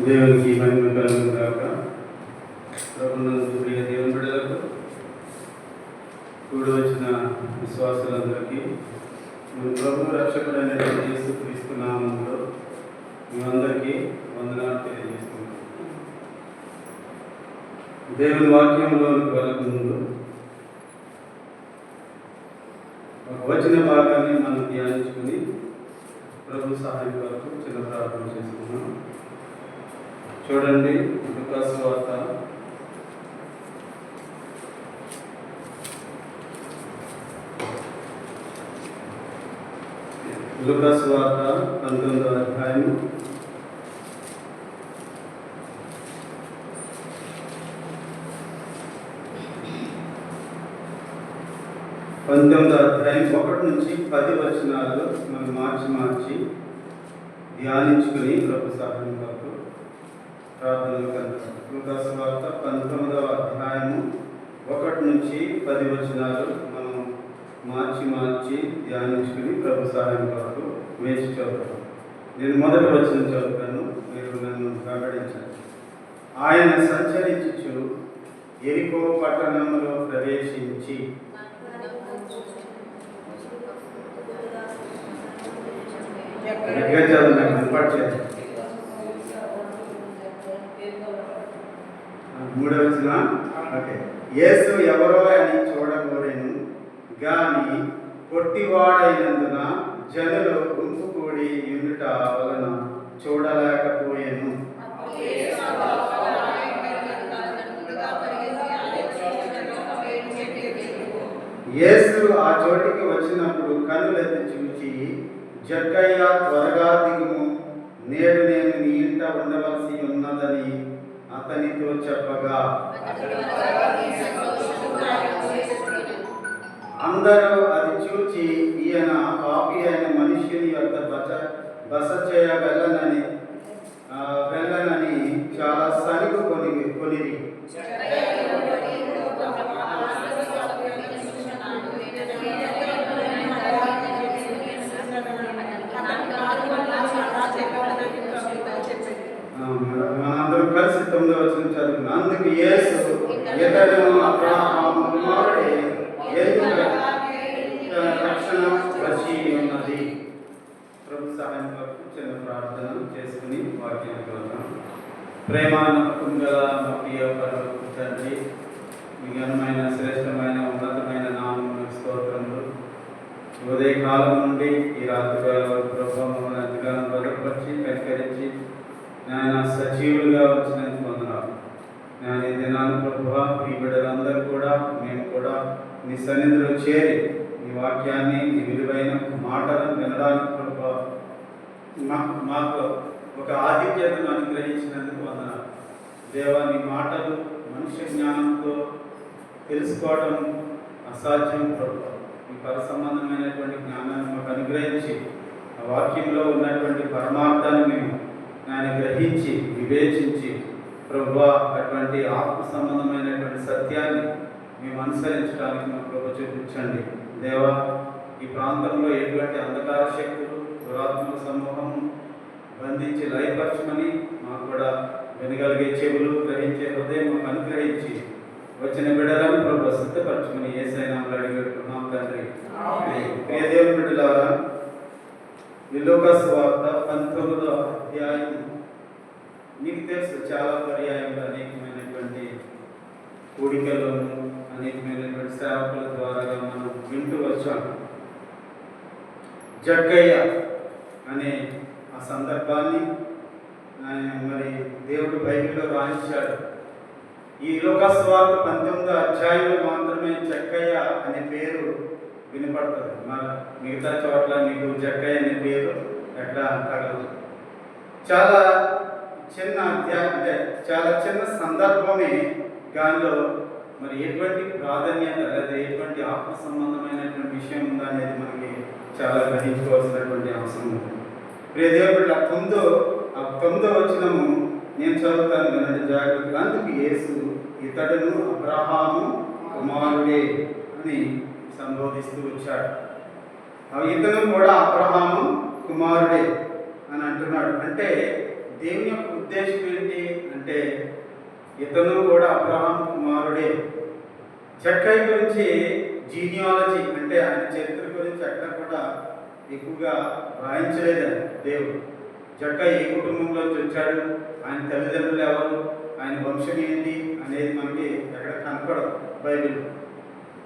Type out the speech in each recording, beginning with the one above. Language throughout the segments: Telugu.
దేవునికి మహిమ కలుగును గాక. ప్రభునందు ప్రియ దేవుని బిడ్డలకు, కూడి వచ్చిన విశ్వాసులందరికీ మన ప్రభు రక్షకుడైన యేసుక్రీస్తు నామములో మేమందరికీ వందనాలు తెలియజేస్తున్నాం. దేవుని వాక్యంలోనికి వెళ్ళక ముందు ఒక వచన భాగాన్ని మనం ధ్యానించుకుని ప్రభు సహాయం కొరకు చిన్న ప్రార్థన చేసుకున్నాం. చూడండి, లూకా సువార్త 19వ అధ్యాయం 1 నుంచి 10 వచనాలు మనం మార్చి ధ్యానించుకుని ప్రభు సహాయం కొరకు ప్రార్థనలు కలుగుతాం. లూకా సువార్త 19వ అధ్యాయము 1 నుంచి 10 వచనాలు మనం మార్చి ధ్యానించుకుని ప్రభు సహాయం కొరకు వేచి చదువుతాం. నేను మొదటి వచనం చదువుతాను, మీరు నన్ను వెంబడించండి. ఆయన సంచరించుచు యెరికో పట్టణంలో ప్రవేశించి యేసు ఎవరో అని చూడగోరెను గాని పొట్టివాడైనందున జనులు గుంపు కూడి ఉండుట వలన చూడలేకపోయాను. యేసు ఆ చోటికి వచ్చినప్పుడు కన్నులెత్తి చూచి, జక్కయ్య, త్వరగా దిగుము, నేడు నేను నీ ఇంట ఉండవలసి ఉన్నదని అతనితో చెప్పగా అందరూ అది చూచి, ఈయన పాపి అయిన మనుష్యుని వద్ద బస చేయ వెళ్ళనని చాలా సనిగు కొనిరి. మనందరం కలిసి 9వ వచనం చదువుకున్నాం. అందుకు యేసు ఇతడు అబ్రహాము కుమారుడే, రక్షణ వచ్చి ఉన్నది. ప్రభు సహాయం కొరకు చిన్న ప్రార్థన చేసుకుని వాక్యానికి వెళ్తాం. ప్రేమ నమ్మకం గల మా ప్రియ పరలోకపు తండ్రి, మీ ఘనమైన శ్రేష్టమైన ఉన్నతమైన నామమునకు స్తోత్రములు. ఉదయకాలం నుండి ఈ రాత్రి వేళ వరకు ప్రభు మమ్మల్ని ఎంతగానో భద్రపరిచి కనికరించి నాయన సజీవులుగా వచ్చినందుకు వందనాలు. నేను ఈ దినాన్ని ప్రభువా, ఈ బిడ్డలందరూ కూడా మేము కూడా నీ సన్నిధిలో చేరి నీ వాక్యాన్ని, నీ విలువైన మాటలను వినడానికి ప్రభువా మాకు ఒక ఆధిక్యతను అనుగ్రహించినందుకు వందనాలు. దేవా, నీ మాటలు మనుష్య జ్ఞానంతో తెలుసుకోవడం అసాధ్యం ప్రభువా. ఈ పర సంబంధమైనటువంటి జ్ఞానాన్ని మాకు అనుగ్రహించి ఆ వాక్యంలో ఉన్నటువంటి పరమార్థాన్ని మేము ఆయన గ్రహించి వివేచించి ప్రభువా అటువంటి ఆత్మ సంబంధమైనటువంటి సత్యాన్ని మేము అనుసరించడానికి మా ప్రభు చూపించండి. దేవా, ఈ ప్రాంతంలో ఎటువంటి అంధకార శక్తులు, దురాత్మక సమూహం బంధించి లయపరచమని మాకు కూడా వినగలిగే చెవులు, గ్రహించే హృదయం మాకు అనుగ్రహించి వచ్చిన బిడ్డలను ప్రభు సిద్ధపరచమని యేసయ్య నామములో అడిగేట్టున్నాం తండ్రి. ప్రియ దేవుని బిడ్డలారా, లూకా సువార్త 19వ అధ్యాయం మీకు తెలుసు, చాలా పర్యాయంలో అనేకమైనటువంటి కూడికలను, అనేకమైనటువంటి సేవకుల ద్వారా మనం వింటూ వచ్చాం. జక్కయ్య అనే ఆ సందర్భాన్ని మరి దేవుడు బైబిల్లో రాయించాడు. ఈ లూకా సువార్త 19వ అధ్యాయంలో మాత్రమే జక్కయ్య అనే పేరు వినపడుతుంది. మరి మిగతా చోట్ల మీకు జక్కయ్య అనే పేరు ఎక్కడ తగలదు. చాలా చిన్న అధ్యాయం, అంటే చాలా చిన్న సందర్భమే, దానిలో మరి ఎటువంటి ప్రాధాన్యత లేదా ఎటువంటి ఆత్మ సంబంధమైనటువంటి విషయం ఉందా అనేది మనకి చాలా గ్రహించుకోవాల్సినటువంటి అవసరం ఉంది. ప్రియ దేవుడు, 9వ వచనము నేను చదువుతాను కదండి జాగ్రత్తగా. అందుకు యేసు ఇతడును అబ్రహాము కుమారుడే అని సంబోధిస్తూ వచ్చాడు. ఇతను కూడా అబ్రహాము కుమారుడే అని అంటున్నాడు. అంటే దేవుని యొక్క ఉద్దేశం ఏంటి అంటే ఇతను కూడా అబ్రహాం కుమారుడే. జక్కయ్య గురించి జీనియాలజీ అంటే ఆయన చరిత్ర గురించి ఎక్కడ కూడా ఎక్కువగా రాయించలేదని దేవుడు. జక్కయ్య ఏ కుటుంబంలోంచి వచ్చాడు, ఆయన తల్లిదండ్రులు ఎవరు, ఆయన వంశం ఏంటి అనేది మనకి ఎక్కడ కనపడదు బైబిల్.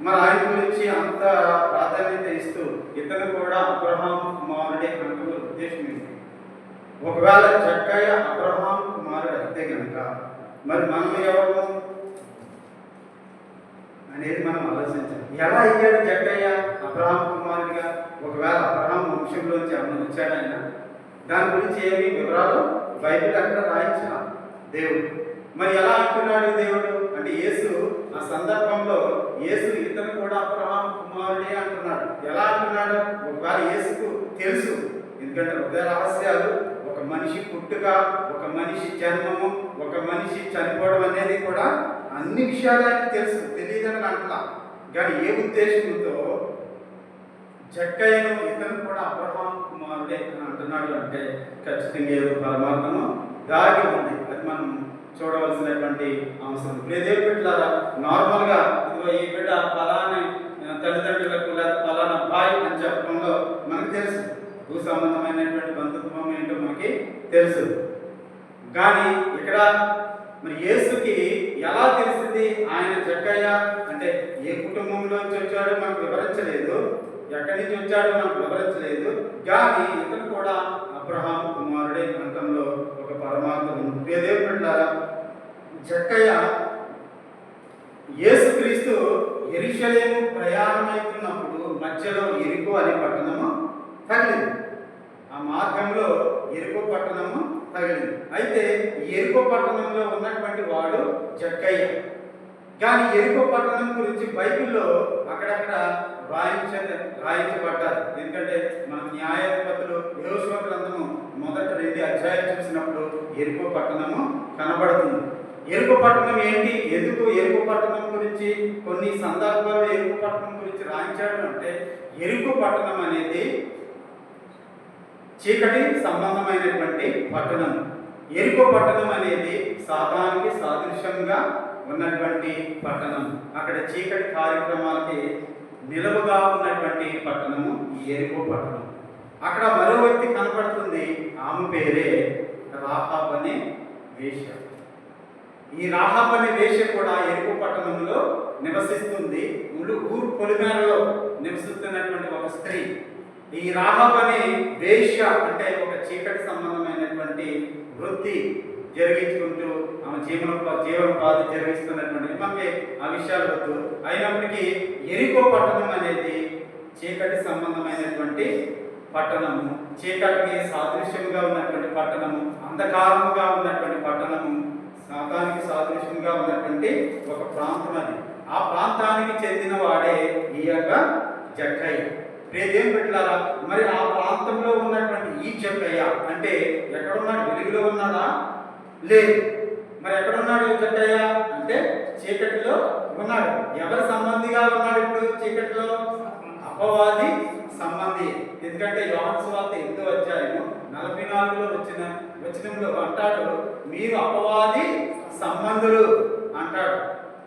మరి ఆయన గురించి అంత ప్రాధాన్యత ఇస్తూ ఇతను కూడా అబ్రహాం కుమారుడే అంటున్న ఉద్దేశం ఏంటి? ఒకవేళ జక్కయ్య అబ్రహాం కుమారుడు అయితే కనుక మరి మనం ఎవరు అనేది మనం ఆలోచించాలి. ఎలా అయ్యాడు జక్కయ్య అబ్రహాం కుమారుడిగా? ఒకవేళ అబ్రహాం వంశంలోంచి ఏమైనా వచ్చాడైనా దాని గురించి ఏమి వివరాలు బైబిల్ అక్కడ రాయించిన దేవుడు. మరి ఎలా అంటున్నాడు దేవుడు అంటే యేసు ఆ సందర్భంలో యేసు ఇతను కూడా అబ్రహాం కుమారుడే అంటున్నాడు. ఎలా అంటున్నాడు? ఒకవేళ యేసుకు తెలుసు, ఎందుకంటే హృదయ రహస్యాలు, ఒక మనిషి పుట్టుక, ఒక మనిషి జన్మము, ఒక మనిషి చనిపోవడం అనేది కూడా అన్ని విషయాలు ఆయనకు తెలుసు, తెలియదని అంటలా. కానీ ఏ ఉద్దేశంతో జక్కయ్యను ఇతను కూడా అబ్రహాం కుమారుడే అని అంటున్నాడు అంటే ఖచ్చితంగా ఏదో పరమార్థము దాగి ఉంది. అది మనం చూడవలసినటువంటి అవసరం. దేవుని బిడ్డలారా, నార్మల్గా ఇదిగో ఈ బిడ్డ ఫలాని తల్లిదండ్రులకు లేదా ఫలానా అబ్బాయి అని చెప్పడంలో మనకు తెలుసు, భూ సంబంధమైనటువంటి బంధుత్వం ఏంటో మనకి తెలుసు. కానీ ఇక్కడ మరి యేసుకి ఎలా తెలిసింది ఆయన జక్కయ్య అంటే ఏ కుటుంబంలోంచి వచ్చాడో మనకు వివరించలేదు, ఎక్కడి నుంచి వచ్చాడో మనకు వివరించలేదు. కానీ ఇతను కూడా అబ్రహాం కుమారుడే అంతంలో ఒక పరమార్థం ఉంది. దేవుని బిడ్డలారా, జక్కయ్య యేసుక్రీస్తు యెరూషలేము ప్రయాణమవుతున్నప్పుడు మధ్యలో యెరికో అనే పట్టణము తగిలింది. ఆ మార్గంలో యెరికో పట్టణము తగిలింది. అయితే యెరికో పట్టణంలో ఉన్నటువంటి వాడు జక్కయ్య. కానీ యెరికో పట్టణం గురించి బైబిల్లో అక్కడక్కడ రాయించబడ్డారు. ఎందుకంటే మన న్యాయాధిపతులు యెహోషువ గ్రంథము మొదటి 2 అధ్యాయాలు చూసినప్పుడు యెరికో పట్టణము కనబడుతుంది. యెరికో పట్టణం ఏంటి, ఎందుకు యెరికో పట్టణం గురించి కొన్ని సందర్భాల్లో యెరికో పట్టణం గురించి రాయించాడు అంటే యెరికో పట్టణం అనేది చీకటి సంబంధమైనటువంటి పట్టణం. యెరికో పట్టణం అనేది సాతానికి సాదృశ్యంగా ఉన్నటువంటి పట్టణం. అక్కడ చీకటి కార్యక్రమాలకి నిలవుగా ఉన్నటువంటి పట్టణము ఈ యెరికో పట్టణం. అక్కడ మరో వ్యక్తి కనపడుతుంది, ఆమె పేరే రాహాబ్ అనే వేశ్య. ఈ రాహాబ్ అనే వేశ్య కూడా యెరికో పట్టణంలో నివసిస్తుంది. ఊరు పొలిమేరలో నివసిస్తున్నటువంటి ఒక స్త్రీ. ఈ రాహాబ్ అనే వేశ్య అంటే ఒక చీకటి సంబంధమైనటువంటి వృత్తి జరిగించుకుంటూ ఆమె జీవనోపాధి జరిగిస్తున్నటువంటి, మనకి ఆ విషయాలు వద్దు. అయినప్పటికీ యెరికో పట్టణం అనేది చీకటి సంబంధమైనటువంటి పట్టణము, చీకటికి సాదృశ్యంగా ఉన్నటువంటి పట్టణము, అంధకారముగా ఉన్నటువంటి పట్టణము, సాతానికి సాదృశ్యంగా ఉన్నటువంటి ఒక ప్రాంతం అది. ఆ ప్రాంతానికి చెందిన వాడే ఈ యొక్క జక్కయ్య. దేవుని బిడ్డలారా, మరి ఆ ప్రాంతంలో ఉన్నటువంటి ఈ జక్కయ్య అంటే ఎక్కడున్నాడు? వెలుగులో ఉన్నాడా? లేదు. మరి ఎక్కడున్నాడు జక్కయ్య అంటే చీకటిలో ఉన్నాడు. ఎవరి సంబంధిగా ఉన్నాడు ఇప్పుడు చీకటిలో? అపవాది సంబంధి. ఎందుకంటే యోహాను సువార్త 8వ అధ్యాయము 44లో వచనంలో అంటాడు, మీరు అపవాది సంబంధులు అంటాడు.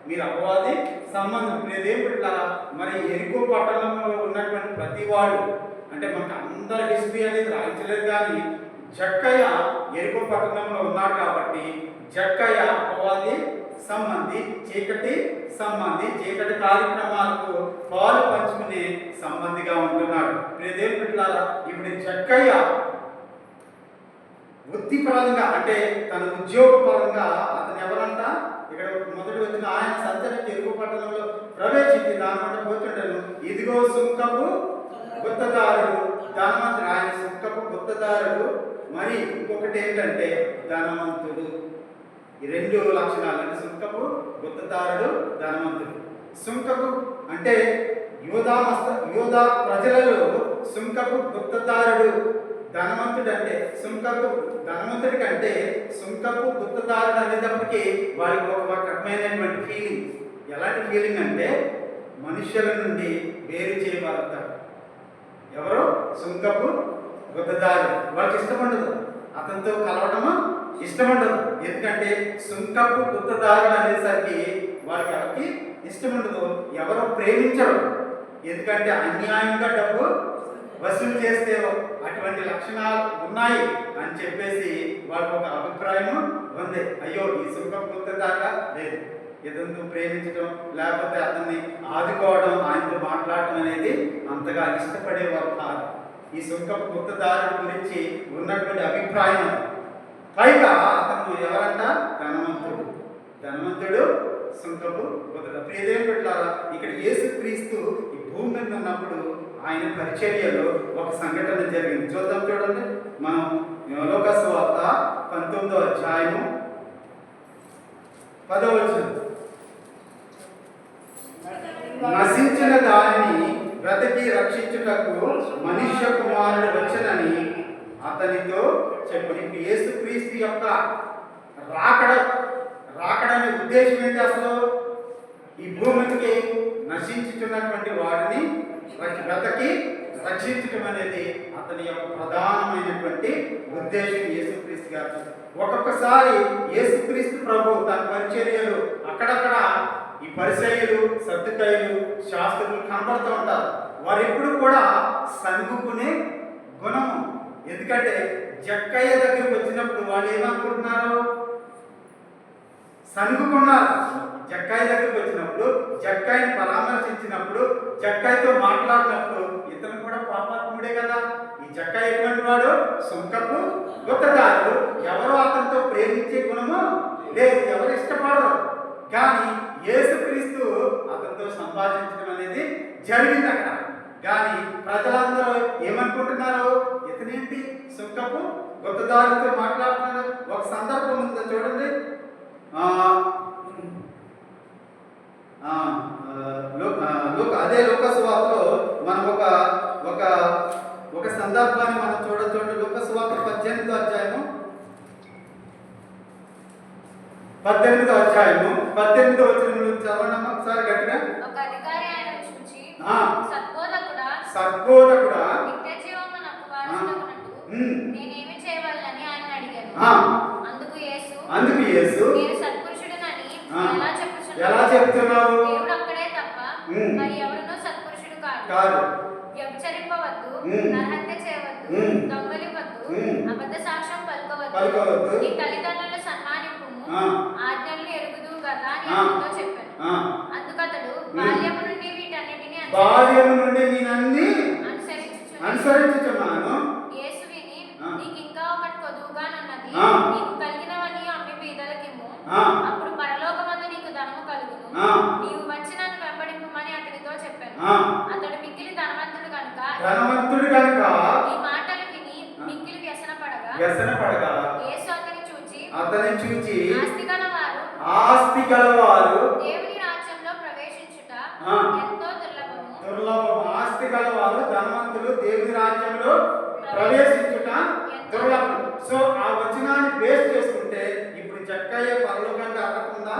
మీరు అపవాది సంబంధం. దేవుని బిడ్డలారా, మరి యెరికో పట్టణంలో ఉన్నటువంటి ప్రతి వాడు అంటే మనకు అందరి హిస్టరీ అనేది రాయించలేదు, కానీ జక్కయ్య యెరికో పట్టణంలో ఉన్నాడు కాబట్టి జక్కయ్య అపవాది సంబంధి, చీకటి సంబంధి, చీకటి కార్యక్రమాలకు పాలు పంచుకునే సంబంధిగా ఉంటున్నాడు. దేవుని బిడ్డలారా, ఇప్పుడు జక్కయ్య వృత్తిపరంగా అంటే తన ఉద్యోగపరంగా అతను ఎవరంట? ఇక్కడ మొదటి వచ్చిన ఆయన సంచరించి యెరికో పట్టణంలో ప్రవేశించి దాని పోతుంటాను, ఇదిగో సుంకపు గుత్తదారుడు, ధనవంతుడు. ఆయన సుంకపు గుత్తదారుడు, మరి ఇంకొకటి ఏంటంటే ధనవంతుడు. ఈ 2 లక్షణాలు అంటే సుంకపు గుత్తదారుడు, ధనవంతుడు. సుంకపు అంటే యోధా ప్రజలలో సుంకపు గుత్తదారుడు ధనవంతుడు అంటే ధనవంతుడి కంటే సుంకపు గుత్తదారుడు అనేటప్పటికీ వారికి ఒక రకమైనటువంటి ఫీలింగ్. ఎలాంటి ఫీలింగ్ అంటే మనుషుల నుండి వేరు చేయబడతారు. ఎవరు? సుంకపు గుత్తదారుడు. వాళ్ళకి ఇష్టం ఉండదు, అతనితో కలవడము ఇష్టం ఉండదు. ఎందుకంటే సుంకపు గుత్తదారులు అనేసరికి వారికి ఎవరికి ఇష్టం ఉండదు, ఎవరు ప్రేమించరు. ఎందుకంటే అన్యాయంగా డబ్బు వసూలు చేస్తే అటువంటి లక్షణాలు ఉన్నాయి అని చెప్పేసి వాళ్ళకి ఒక అభిప్రాయం ఉంది. అయ్యో ఈ సుంకపు గుత్తదారులా లేదు, ఇతను ప్రేమించడం లేకపోతే అతన్ని ఆదుకోవడం, ఆయనతో మాట్లాడటం అనేది అంతగా ఇష్టపడేవారు కాదు. ఈ సుంకపు గుత్తదారుడి గురించి ఉన్నటువంటి అభిప్రాయం. పైగా అతను ఎవరంట? ధనవంతుడు. ధనవంతుడు సుంకపు గుత్తదారుడు. ప్రియదేవ పెట్టారా, ఇక్కడ యేసుక్రీస్తు ఈ భూమి మీద ఉన్నప్పుడు ఆయన పరిచర్యలో ఒక సంఘటన జరిగింది. చూద్దాం, చూడండి. మనం లోకా సువార్త 19వ అధ్యాయము 10వ వచనం. నశించిన దానిని బ్రతికి రక్షించుటకు మనుష్య కుమారుడు వచ్చనని అతనితో చెప్పి, యేసుక్రీస్తు యొక్క రాకడనే ఉద్దేశం ఏంటి? అసలు ఈ భూమికి నశించుతున్నటువంటి వాడిని బ్రతికి రక్షించడం అనేది అతని యొక్క ప్రధానమైనటువంటి ఉద్దేశం. యేసుక్రీస్తు గారు ఒక్కొక్కసారి యేసుక్రీస్తు ప్రభు తన పరిచర్యలు అక్కడక్కడ ఈ పరిసయ్యులు, సద్దుకాయులు, శాస్త్రులు కనబడుతూ ఉంటారు. వారు ఎప్పుడు కూడా సనుగుకునే గుణము. ఎందుకంటే జక్కయ్య దగ్గరికి వచ్చినప్పుడు వాళ్ళు ఏమనుకుంటున్నారు? సనుగుకున్నారు. జక్కయ్య దగ్గరికి వచ్చినప్పుడు, జక్కయ్యని పరామర్శించినప్పుడు, జక్కయ్యతో మాట్లాడినప్పుడు ఇతను కూడా పాపాత్ముడే కదా. ఈ జక్కయ్య ఎటువంటి వాడు? సుంకపు గుత్తదారుడు. ఎవరో అతనితో ప్రేమించే గుణము లేదు, ఎవరు ఇష్టపడరు. కానీ యేసుక్రీస్తు అతనితో సంభాషించడం అనేది జరిగింది అక్కడ. కానీ ప్రజలందరూ ఏమనుకుంటున్నారు? ఇతనేంటి సుంకపు గుత్తదారుడితో మాట్లాడుతున్నారు. ఒక సందర్భం ఉందో చూడండి. అదే లోకా సువార్తలో మనం ఒక సందర్భాన్ని మనం చూడండి. లోకా సువార్త 18వ అధ్యాయము 18వ వచనం చదవండి ఒకసారి గట్టిగా. ఒక అధికారి ఆయనను చూచి, సద్బోధకుడా నిత్య జీవము నాకు వారసుడగునట్టు నేనేమి చేయవలెనని ఆయన అడిగాను. అందుకు యేసు నేను సత్పురుషుడనని ఎలా చెప్తున్నావు? దేవుడు ఒక్కడే తప్ప మరి ఎవరునూ సత్పురుషుడు కాదు. వ్యభిచరింపవద్దు, నరహత్య చేయవద్దు, దొంగలివ్వద్దు, అబద్ధ సాక్ష్యం పలుకవద్దు, నీ తల్లిదండ్రుల సన్మానింపుము, ఆజ్ఞలను ఎరుగుదు కదా అని అతనితో చెప్పాను. అందుకతడు బాల్యము నుండి వీటన్నిటిని అనుసరించుచున్నాను. యేసు విని, నీకు ఇంకా ఒకటి కొదువుగానున్నది, నీకు కలిగినవన్నీ అమ్మి బీదలకిమ్ము, అప్పుడు పరలోకమందు నీకు ధనము కలుగును, నీవు వచ్చి నన్ను వెంబడింపుమని అతనితో చెప్పాను. అతడు మిక్కిలి ధనవంతుడు కనుక ఈ మాటలు విని మిక్కిలి వ్యసనపడగా యేసు అతని చూచి ఆస్తి గలవారు దేవుని రాజ్యంలో ప్రవేశించుట ఎంతో దుర్లభము. ఆస్తి గలవారు, ధనవంతులు దేవుని రాజ్యంలో ప్రవేశించుట దుర్లభం. సో ఆ వచనాన్ని బేస్ చేసుకుంటే ఇప్పుడు జక్కయ్య పరలోకానికి అర్హత ఉందా?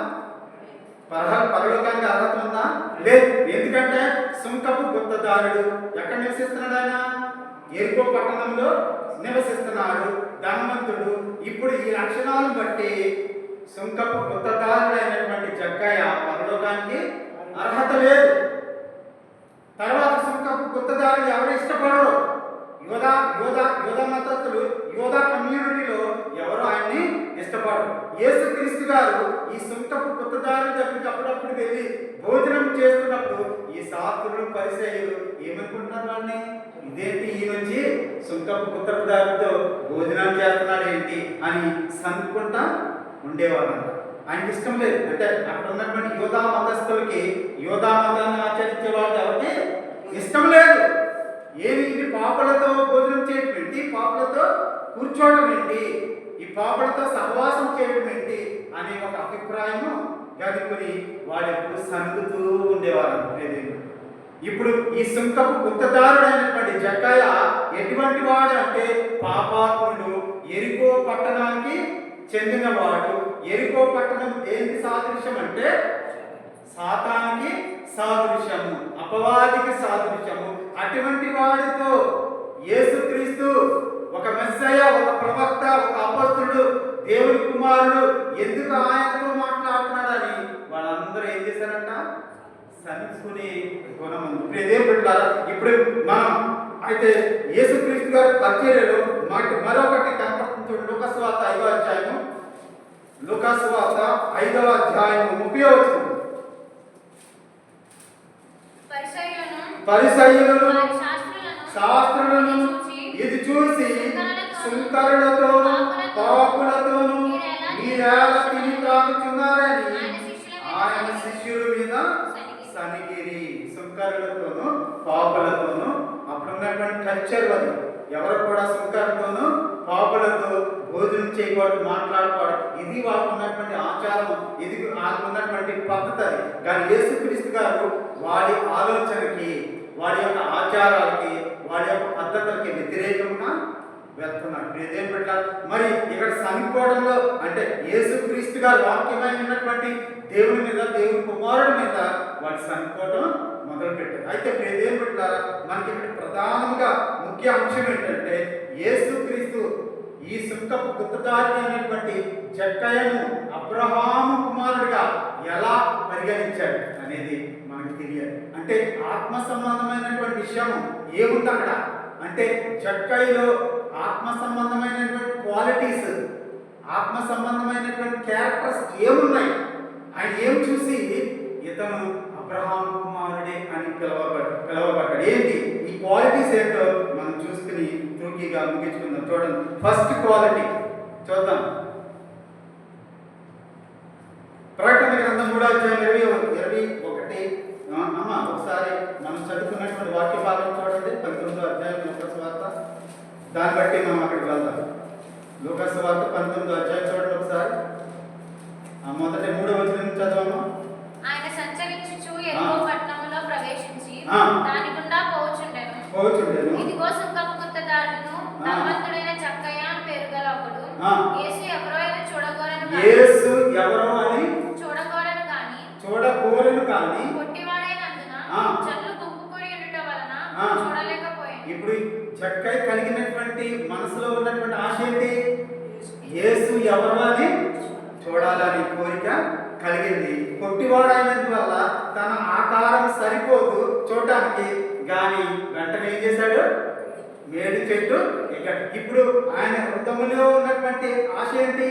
పరలోకానికి అర్హత ఉందా? లేదు. ఎందుకంటే సుంకపు గుత్తదారుడు ఎక్కడ నివసిస్తున్నాడు? ఆయన ఎరుకో పట్టణంలో నివసిస్తున్నాడు, ధనవంతుడు. ఇప్పుడు ఈ లక్షణాలను బట్టి సుంకపు గుత్తదారుడైనటువంటి జక్కయ్య పరలోకానికి అర్హత లేదు. తర్వాత సుంకపు గుత్తదారులు ఎవరు ఇష్టపడరు? యోధా మతస్థులు, యోధా కమ్యూనిటీలో ఎవరు ఆయన్ని ఇష్టపడరు. యేసుక్రీస్తు గారు ఈ సుంకపు గుత్తదారుల దగ్గరికి అప్పుడప్పుడు వెళ్ళి భోజనం చేస్తున్నప్పుడు ఈ శాస్త్రులు, పరిసయ్యులు ఏమనుకుంటున్నారు? వాళ్ళని ఇదేంటి, ఈ నుంచి సుంకపు గుత్తదారులతో భోజనం చేస్తున్నాడు ఏంటి అని సనుకుంటా ఉండేవాళ్ళంట. ఆయనకి ఇష్టం లేదు. అంటే అక్కడ ఉన్నటువంటి యోధా మతస్థులకి, యోధా మతాన్ని ఆచరించే వాళ్ళు ఎవరికి ఇష్టం లేదు. ఏమి పాపలతో భోజనం చేయడం ఏంటి, పాపలతో కూర్చోవడం ఏంటి, ఈ పాపలతో సహవాసం చేయడం ఏంటి అనే ఒక అభిప్రాయము గనుకొని వాళ్ళు ఎప్పుడు సనుగుతూ ఉండేవారు. ఇప్పుడు ఈ సుంకపు గుత్తదారుడైనటువంటి జక్కయ్య ఎటువంటి వాడు అంటే పాపాత్ముడు, ఎరికో పట్టణానికి చెందినవాడు. ఎరికో పట్టణం దేనికి సాదృశ్యం అంటే సాతానికి సాదృశ్యము, అపవాదికి సాదృశ్యము. అటువంటి వాడితో యేసుక్రీస్తు ఒక మెస్సయ్య, ఒక ప్రవక్త, ఒక అపొస్తలుడు దేవుని కుమారుడు ఎందుకు ఆయనతో మాట్లాడుతున్నాడని వాళ్ళందరూ ఏం చేశారంట? సమించుకునే గుణం ఉంది. ఇప్పుడు ఇదేం పెట్టారా? ఇప్పుడు మనం అయితే యేసుక్రీస్తు గారి పరిచర్యలో మరొకటి కనపడుతుంది చూడండి. లూకాసు వార్త 5వ అధ్యాయము, లూకాసు వార్త 5వ అధ్యాయము 30వ వచనం. పరిసయ్యులను శాస్త్రులను ఇది చూసి సుంకరులతోను పాపులతోను మీరేలా తిని త్రాగుచున్నారని ఆయన శిష్యుల మీద సనిగిరి. సుంకరులతోను పాపులతోను అప్పుడు ఉన్నటువంటి కల్చర్ అది. ఎవరు కూడా సుంకరులతోను పాపులతో భోజనం చేయకూడదు, మాట్లాడకూడదు. ఇది వాళ్ళకు ఉన్నటువంటి ఆచారం, ఇది వాళ్ళకు ఉన్నటువంటి పద్ధతి. అది కానీ యేసుక్రీస్తు గారు వాడి ఆలోచనకి, వాడి యొక్క ఆచారాలకి, వాడి యొక్క పద్ధతులకి వ్యతిరేకంగా వెళ్తున్నాడు. ఇదేం పెట్టాలి మరి ఇక్కడ సనిపోవడంలో అంటే యేసుక్రీస్తు గారు వాక్యమై ఉన్నటువంటి దేవుని మీద, దేవుని కుమారుడి మీద వాడు సనిపోవడం మొదలు పెట్టారు. అయితే ఇదేం పెట్టారా? మనకి ఇక్కడ ప్రధానంగా ముఖ్య అంశం ఏంటంటే యేసుక్రీస్తు ఈ సుంకపు గుత్తదారి అనేటువంటి జక్కయ్యను అబ్రహాము కుమారుడిగా ఎలా పరిగణించాడు అనేది మనకు తెలియాలి. అంటే ఆత్మ సంబంధమైనటువంటి విషయం ఏముంది అక్కడ అంటే జక్కయ్యలో ఆత్మ సంబంధమైనటువంటి క్వాలిటీస్, ఆత్మ సంబంధమైనటువంటి క్యారెక్టర్స్ ఏమున్నాయి, ఆయన ఏం చూసి ఇతను అబ్రహాము కుమారుడే అని పిలవబడ్డాడు. ఏంటి ఈ క్వాలిటీస్ ఏంటో మనం చూసుకుని తూకీగా ముగించుకుందాం. చూడండి, ఫస్ట్ క్వాలిటీ చూద్దాం. ప్రకటన గ్రంథం 3వ అధ్యాయం 21 ఒకసారి మనం చదువుకున్నటువంటి వాక్య భాగం చూడండి. 19వ అధ్యాయం లూకాసు వార్త, దాన్ని బట్టి మనం అక్కడికి వెళ్దాం. లూకాసు వార్త 19వ అధ్యాయం చూడండి ఒకసారి. మొదటి 3వ వచనం చదవమా. ఆయన సంచరించుచు యెరికో పట్టణములో ప్రవేశించి దాని గుండా పోవుచుండెను. ఇదిగో సుంకపు గుత్తదారుడును ధనవంతుడైన జక్కయ్య అని పేరు గల ఒకడు యేసు ఎవరో అని చూడగోరను కానీ పొట్టివాడైనందున జనులు గుంపుకూడి ఉండుట వలన చూడలేకపోయాను. ఇప్పుడు జక్కయ్య కలిగినటువంటి మనసులో ఉన్నటువంటి ఆశ ఏంటి? యేసు ఎవరో అని చూడాలని కోరిక కలిగింది. పొట్టివాడైనందువల్ల తన ఆకారం సరిపోదు చూడటానికి, కానీ వెంటనే ఏం చేశాడు? మేడి చెట్టు ఎక్కాడు. ఇప్పుడు ఆయన హృదయంలో ఉన్నటువంటి ఆశ ఏంటి?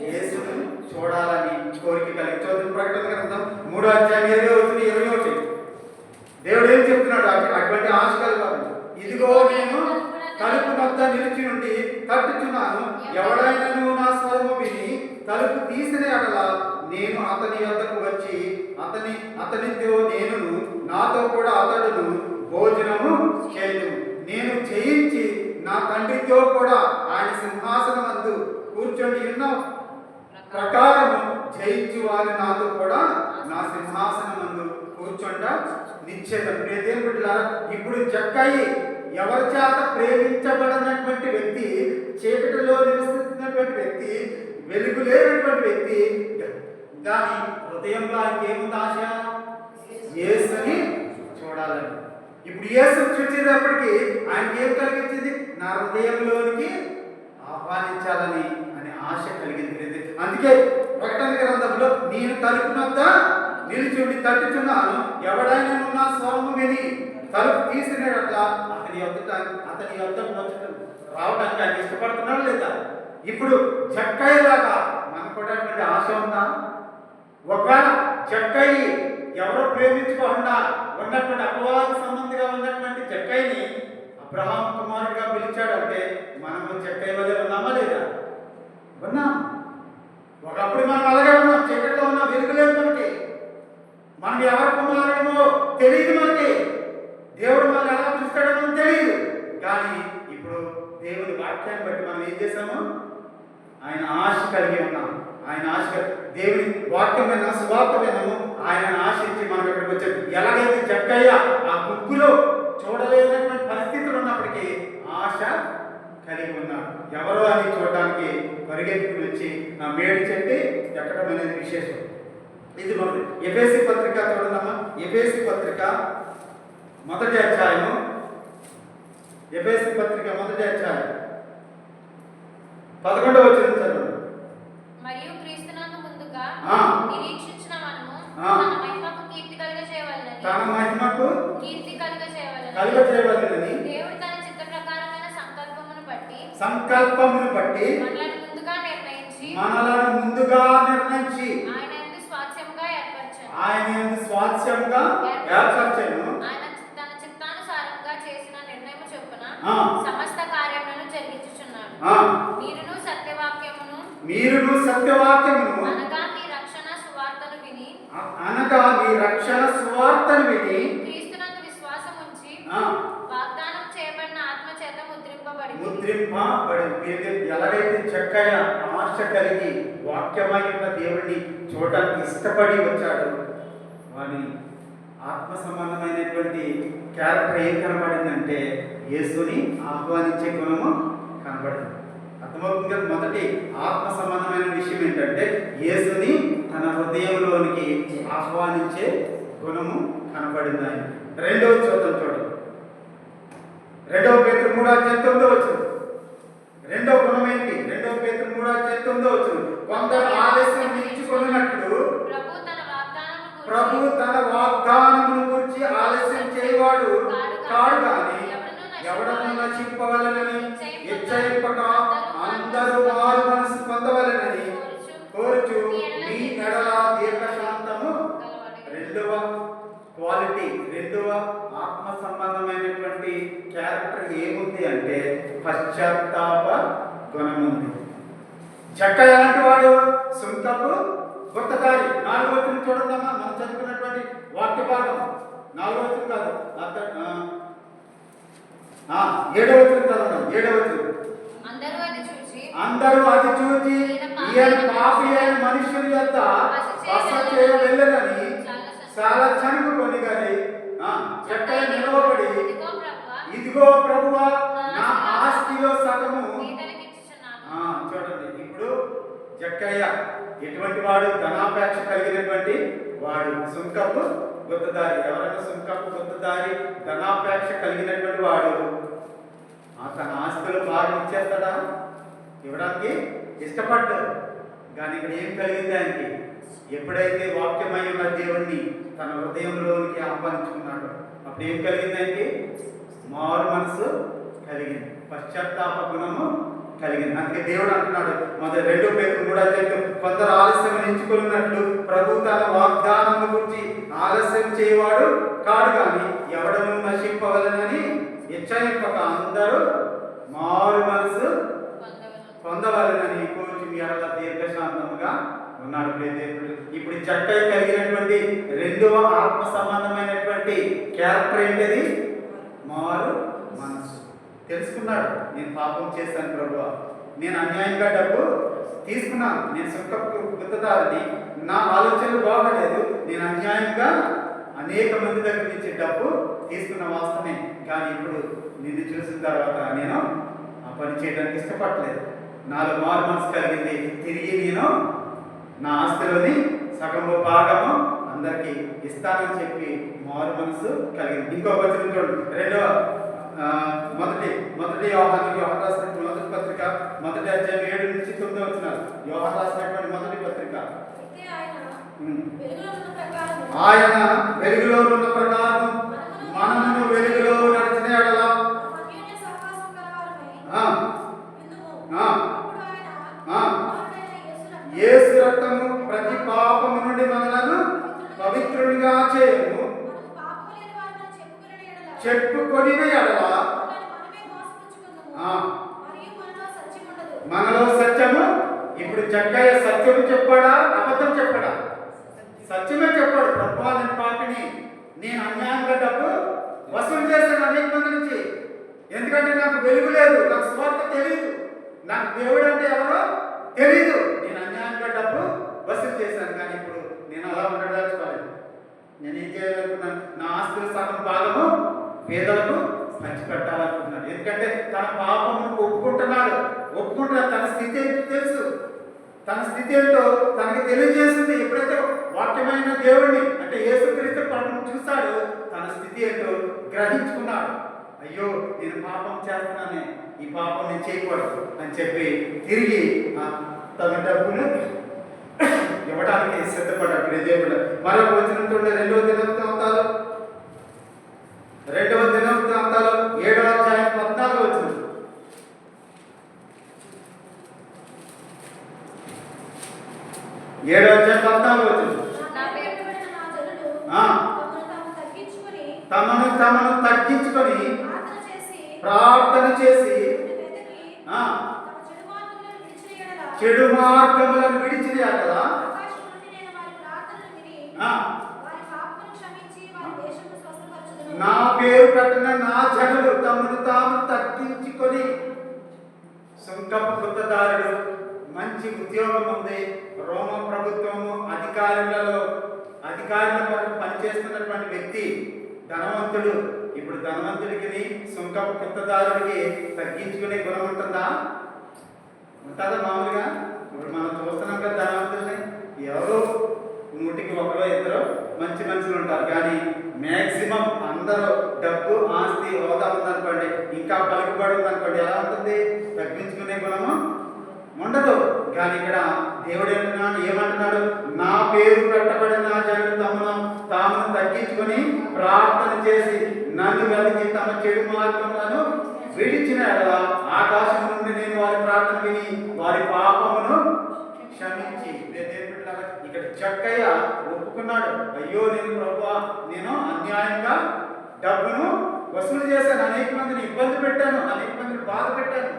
యేసును చూడాలని కోరిక కలిగి. చూడండి, ప్రకటన గ్రంథం 3వ అధ్యాయం 21. దేవుడు ఏం చెప్తున్నాడు? అటువంటి ఆశ కలగాలి. ఇదిగో నేను తలుపు వద్ద నిలిచి నుండి తట్టుచున్నాను. ఎవడైనను నా స్వరము విని తలుపు తీసిన ఎడల నేను అతని వద్దకు వచ్చి అతనితో నేను నాతో కూడా అతడును భోజనము చేయను. నేను చేయించి నా తండ్రితో కూడా ఆయన సింహాసనమందు కూర్చొని ఉన్న ప్రకారము జయించు వారి నాతో కూడా నా సింహాసనమందు కూర్చొండ నిశ్చేతం. ఇప్పుడు జక్కయ్య ఎవరి చేత ప్రేమించబడినటువంటి వ్యక్తి, చీకటిలో నివసిస్తున్నటువంటి వ్యక్తి, వెలుగు లేనటువంటి వ్యక్తి, దాని హృదయంలో ఆయనకి ఏముంది? ఆశ యేసుని చూడాలని. ఇప్పుడు యేసు చూసేటప్పటికి ఆయనకి ఏం కలిగించింది? నా హృదయంలోనికి ఆహ్వానించాలని అనే ఆశ కలిగింది. అందుకే ప్రకటన గ్రంథంలో నేను తలుపు వద్ద నిలిచుండి తట్టుచున్నాను. ఎవడైనా నా స్వరము విని తలుపు తీసినట్ల అతని వద్దకు రావడానికి ఆయన ఇష్టపడుతున్నాడు లేదా? ఇప్పుడు జక్కయ్యలాగా మనకు కూడా ఆశ ఉందా? ఒకవేళ జక్కయ్య ఎవరో ప్రేమించుకోకుండా ఉన్నటువంటి అపవాద సంబంధిగా ఉన్నటువంటి జక్కయ్యని అబ్రహాము కుమారుడిగా పిలిచాడంటే మనము జక్కయ్య వల్ల ఉన్నామా లేదా? ఉన్నాం. ఒకప్పుడు మనం అలాగే ఉన్నాం, చీకట్లో ఉన్నాం, వెలుగులేదు మనకి. మనం ఎవరి కుమారుడమో తెలియదు మనకి. దేవుడు మనల్ని ఎలా పిలుస్తాడో మనకు తెలియదు. కానీ ఇప్పుడు దేవుని వాక్యాన్ని బట్టి మనం ఏం చేసాము? ఆయన ఆశ కలిగి ఉన్నాం. ఆయన ఆశ, దేవుని వాక్యం విన్నా, సువార్త విన్నాము, ఆయన ఆశించి మనం ఇక్కడికి వచ్చాం. ఎలాగైతే జక్కయ్య ఆ గుంపులో చూడలేనటువంటి పరిస్థితులు ఉన్నప్పటికీ ఆశ కలిగి ఉన్నాడు. ఎవరో అని చూడడానికి పరిగెత్తుకుని వచ్చి నా మేడి చెట్టు ఎక్కడం అనేది విశేషం. ఇది మొదటి. ఎఫెసీ పత్రిక చూడమ్మా. ఎఫెసీ పత్రిక 1వ అధ్యాయము. ఎఫెసీ పత్రిక 1వ అధ్యాయం 11వ వచనం చదవండి. నిరీక్షించిన మనము ఆ. తన మహిమకు కీర్తి కలుగజేయవలెనని తన మహిమకు కీర్తి కలుగజేయవలెనని కలుగజేయవలెనని దేవుడు తన చిత్త ప్రకారమైన సంకల్పమును బట్టి మనలను ముందుగా నిర్ణయించి ఆయన యందు స్వాస్థ్యముగా ఏర్పరచెను. ఆయన తన చిత్తానుసారంగా చేసిన నిర్ణయము చొప్పున సమస్త కార్యములను జరిగించుచున్నాడు. మీరును సత్యవాక్యమును అనగా మీ రక్షణ సువార్తను విని క్రీస్తునందు విశ్వాసం ఉంచి వాగ్దానం చేయబడిన ఆత్మ చేత ముద్రింపబడి ఎలాగైతే చక్కగా ఆశ కలిగి వాక్యమై ఉన్న దేవుడిని చూడటానికి ఇష్టపడి వచ్చాడు, వాని ఆత్మ సంబంధమైనటువంటి క్యారెక్టర్ ఏం కనబడిందంటే యేసుని ఆహ్వానించే గుణము కనబడింది. అర్థమవుతుంది. మొదటి ఆత్మ సంబంధమైన విషయం ఏంటంటే యేసుని తన హృదయంలోనికి ఆహ్వానించే గుణము కనబడింది ఆయన. రెండవ చూద్దాం చూడండి. 2 పేతురు 3:9 వచ్చింది. రెండవ గుణం ఏంటి? 2 పేతురు 3:9 వచ్చింది. కొందరు ఆలస్యం నిలుచుకున్నట్లు ప్రభు తన వాగ్దానమును గురించి ఆలస్యం చేయవాడు కాడు కానీ ఎవడను నశింపవలెనని నిశ్చయింపక అందరూ మారు మనసు పొందవలెనని కోరుచు మీ ఎడల దీర్ఘశాంతము. రెండవ క్వాలిటీ, రెండవ ఆత్మ సంబంధమైనటువంటి క్యారెక్టర్ ఏముంది అంటే పశ్చాత్తాప గుణం ఉంది. జక్క ఎలాంటి వాడు? సుంకపు గుత్తదారి. 4వ వచనం చూడండమ్మా, మనం చదువుకున్నటువంటి వాక్య భాగం 4వ వచనం కాదు, 7వ వచనం చదవండి. 7వ వచనం. అందరూ అది చూచి ఈయన పాపి అయిన మనుషుల యొక్క బస చేయ వెళ్ళనని చాలా చనుకుని గాని చక్కగా నిలవబడి ఇదిగో ప్రభువా నా ఆస్తిలో సగము. చూడండి, ఇప్పుడు జక్కయ్య ఎటువంటి వాడు? ధనాపేక్ష కలిగినటువంటి వాడు, సుంకపు గుత్తదారి. ఎవరైనా సుంకపు గుత్తదారి ధనాపేక్ష కలిగినటువంటి వాడు తన ఆస్తులు బాగా ఇచ్చేస్తాడా? ఇవ్వడానికి ఇష్టపడ్డాడు. కానీ ఇక్కడ ఏం కలిగింది ఆయనకి? ఎప్పుడైతే వాక్యమై ఉన్న దేవుణ్ణి తన హృదయంలోనికి ఆహ్వానించుకున్నాడు, అప్పుడు ఏం కలిగింది ఆయనకి? మారు మనసు కలిగింది, పశ్చాత్తాప గుణము కలిగింది. అందుకే దేవుడు అంటున్నాడు మొదటి 2 పేతురు 3:9, కొందరు ఆలస్యం ఎంచుకున్నట్లు ప్రభు తన వాగ్దానము గురించి ఆలస్యం చేయవాడు కాడు కానీ ఎవడను నశింపవలనని నిశ్చయింపక అందరూ మారు మనసు పొందవలనని కోరుచు మీ ఎడల దీర్ఘశాంతముగా ఉన్నాడు. ఇప్పుడు చక్కగా కలిగినటువంటి రెండవ ఆత్మ సంబంధమైనటువంటి క్యారెక్టర్ ఏంటిది? మారు మనసు. తెలుసుకున్నాడు, నేను పాపం చేశాను ప్రభువా, నేను అన్యాయంగా డబ్బు తీసుకున్నాను, నేను సుంకపు గుత్తదారిని, నా ఆలోచనలు బాగలేదు, నేను అన్యాయంగా అనేక మంది దగ్గర నుంచి డబ్బు తీసుకున్న వాస్తవమే. కానీ ఇప్పుడు నిన్ను చూసిన తర్వాత నేను ఆ పని చేయడానికి ఇష్టపడలేదు. నాలో మారు మనసు కలిగింది. తిరిగి నేను నా ఆస్తిలోని సగము భాగము అందరికీ ఇస్తానని చెప్పి మారు మనసు కలిగింది. ఇంకో వచనం చూడండి. మొదటి యోహాను రాసినటువంటి మొదటి పత్రిక 1వ అధ్యాయం 7 నుంచి 9 వచనాలు. యోహాను రాసినటువంటి మొదటి పత్రిక. ఆయన వెలుగులో ఉన్న ప్రకారం మనము వెలుగులో నడిచిన ఎడల యేసు రక్తము ప్రతి పాపము నుండి మనలను పవిత్రులుగా చేయము చెప్పుకొనిన ఎడల మనలో సత్యము. ఇప్పుడు జక్కయ్య సత్యము చెప్పాడా అబద్ధం చెప్పాడా? సత్యమే చెప్పాడు. ప్రభువా నేను పాపిని, నేను అన్యాయంగా డబ్బు వసూలు చేశాను అనేక మంది నుంచి, ఎందుకంటే నాకు వెలుగు లేదు, నాకు స్వార్థ తెలియదు, నాకు దేవుడు అంటే ఎవరో తెలీదు, నేను అన్యాయంగా డబ్బు వసూలు చేశాను. కానీ ఇప్పుడు నేను అలా ఉండదలుచుకోలేదు. నేను ఏం చేయాలనుకున్నాను? నా ఆస్తుల సగం భాగము పేదలకు పంచిపెట్టాలనుకుంటున్నాడు. ఎందుకంటే తన పాపము ఒప్పుకుంటున్నాడు. తన స్థితి ఏంటో తెలుసు, తన స్థితి ఏంటో తనకి తెలియజేస్తుంది. ఎప్పుడైతే వాక్యమైన దేవుడిని అంటే యేసుక్రీస్తు ప్రభువును చూశాడు, తన స్థితి ఏంటో గ్రహించుకున్నాడు. అయ్యో నేను పాపం చేస్తున్నానే, ఈ పాపం నేను చేయకూడదు అని చెప్పి తిరిగి తన డబ్బును ఇవ్వడానికి సిద్ధపడ్డాడు ప్రియ దేవుడు. మరొక వచనం చూడండి, 2వ దినవృత్తాంతాలు 7వ అధ్యాయం 14వ వచనం. తమను తగ్గించుకొని ప్రార్థన చేసి చెడు మార్గములను విడిచిన కదా నా పేరు పెట్టిన నా జనులు తమను తాము తగ్గించుకొని. సుంకపు గుత్తదారుడు, మంచి ఉద్యోగం ఉంది, రోమ ప్రభుత్వము అధికారుల కొరకు పనిచేస్తున్నటువంటి వ్యక్తి, ధనవంతుడు. ఇప్పుడు ధనవంతుడికి సుంకపు గుత్తదారుడికి తగ్గించుకునే గుణం ఉంటుందా? ఉంటుందా? మామూలుగా ఇప్పుడు మనం చూస్తున్నాం కదా ధనవంతుల్ని, ఎవరో 100కి 1 2 మంచి మనుషులు ఉంటారు, కానీ మ్యాక్సిమం అందరూ డబ్బు ఆస్తి హోదా ఉందనుకోండి, ఇంకా పలుకుబడి ఉందనుకోండి, ఎలా ఉంటుంది? తగ్గించుకునే గుణము ఉండదు. కానీ ఇక్కడ దేవుడు ఏమంటున్నాడు? నా పేరు పెట్టబడిన జనులు తాము తగ్గించుకొని ప్రార్థన చేసి నన్ను వెతికి తమ చెడు మార్గములను విడిచిన ఆకాశం నుండి నేను వారి ప్రార్థన విని వారి పాపమును క్షమించి. ఇక్కడ చక్కయ్య ఒప్పుకున్నాడు, అయ్యో నేను ప్రభువా, నేను అన్యాయంగా డబ్బును వసూలు చేశాను, అనేక మందిని ఇబ్బంది పెట్టాను, అనేక మందిని బాధ పెట్టాను.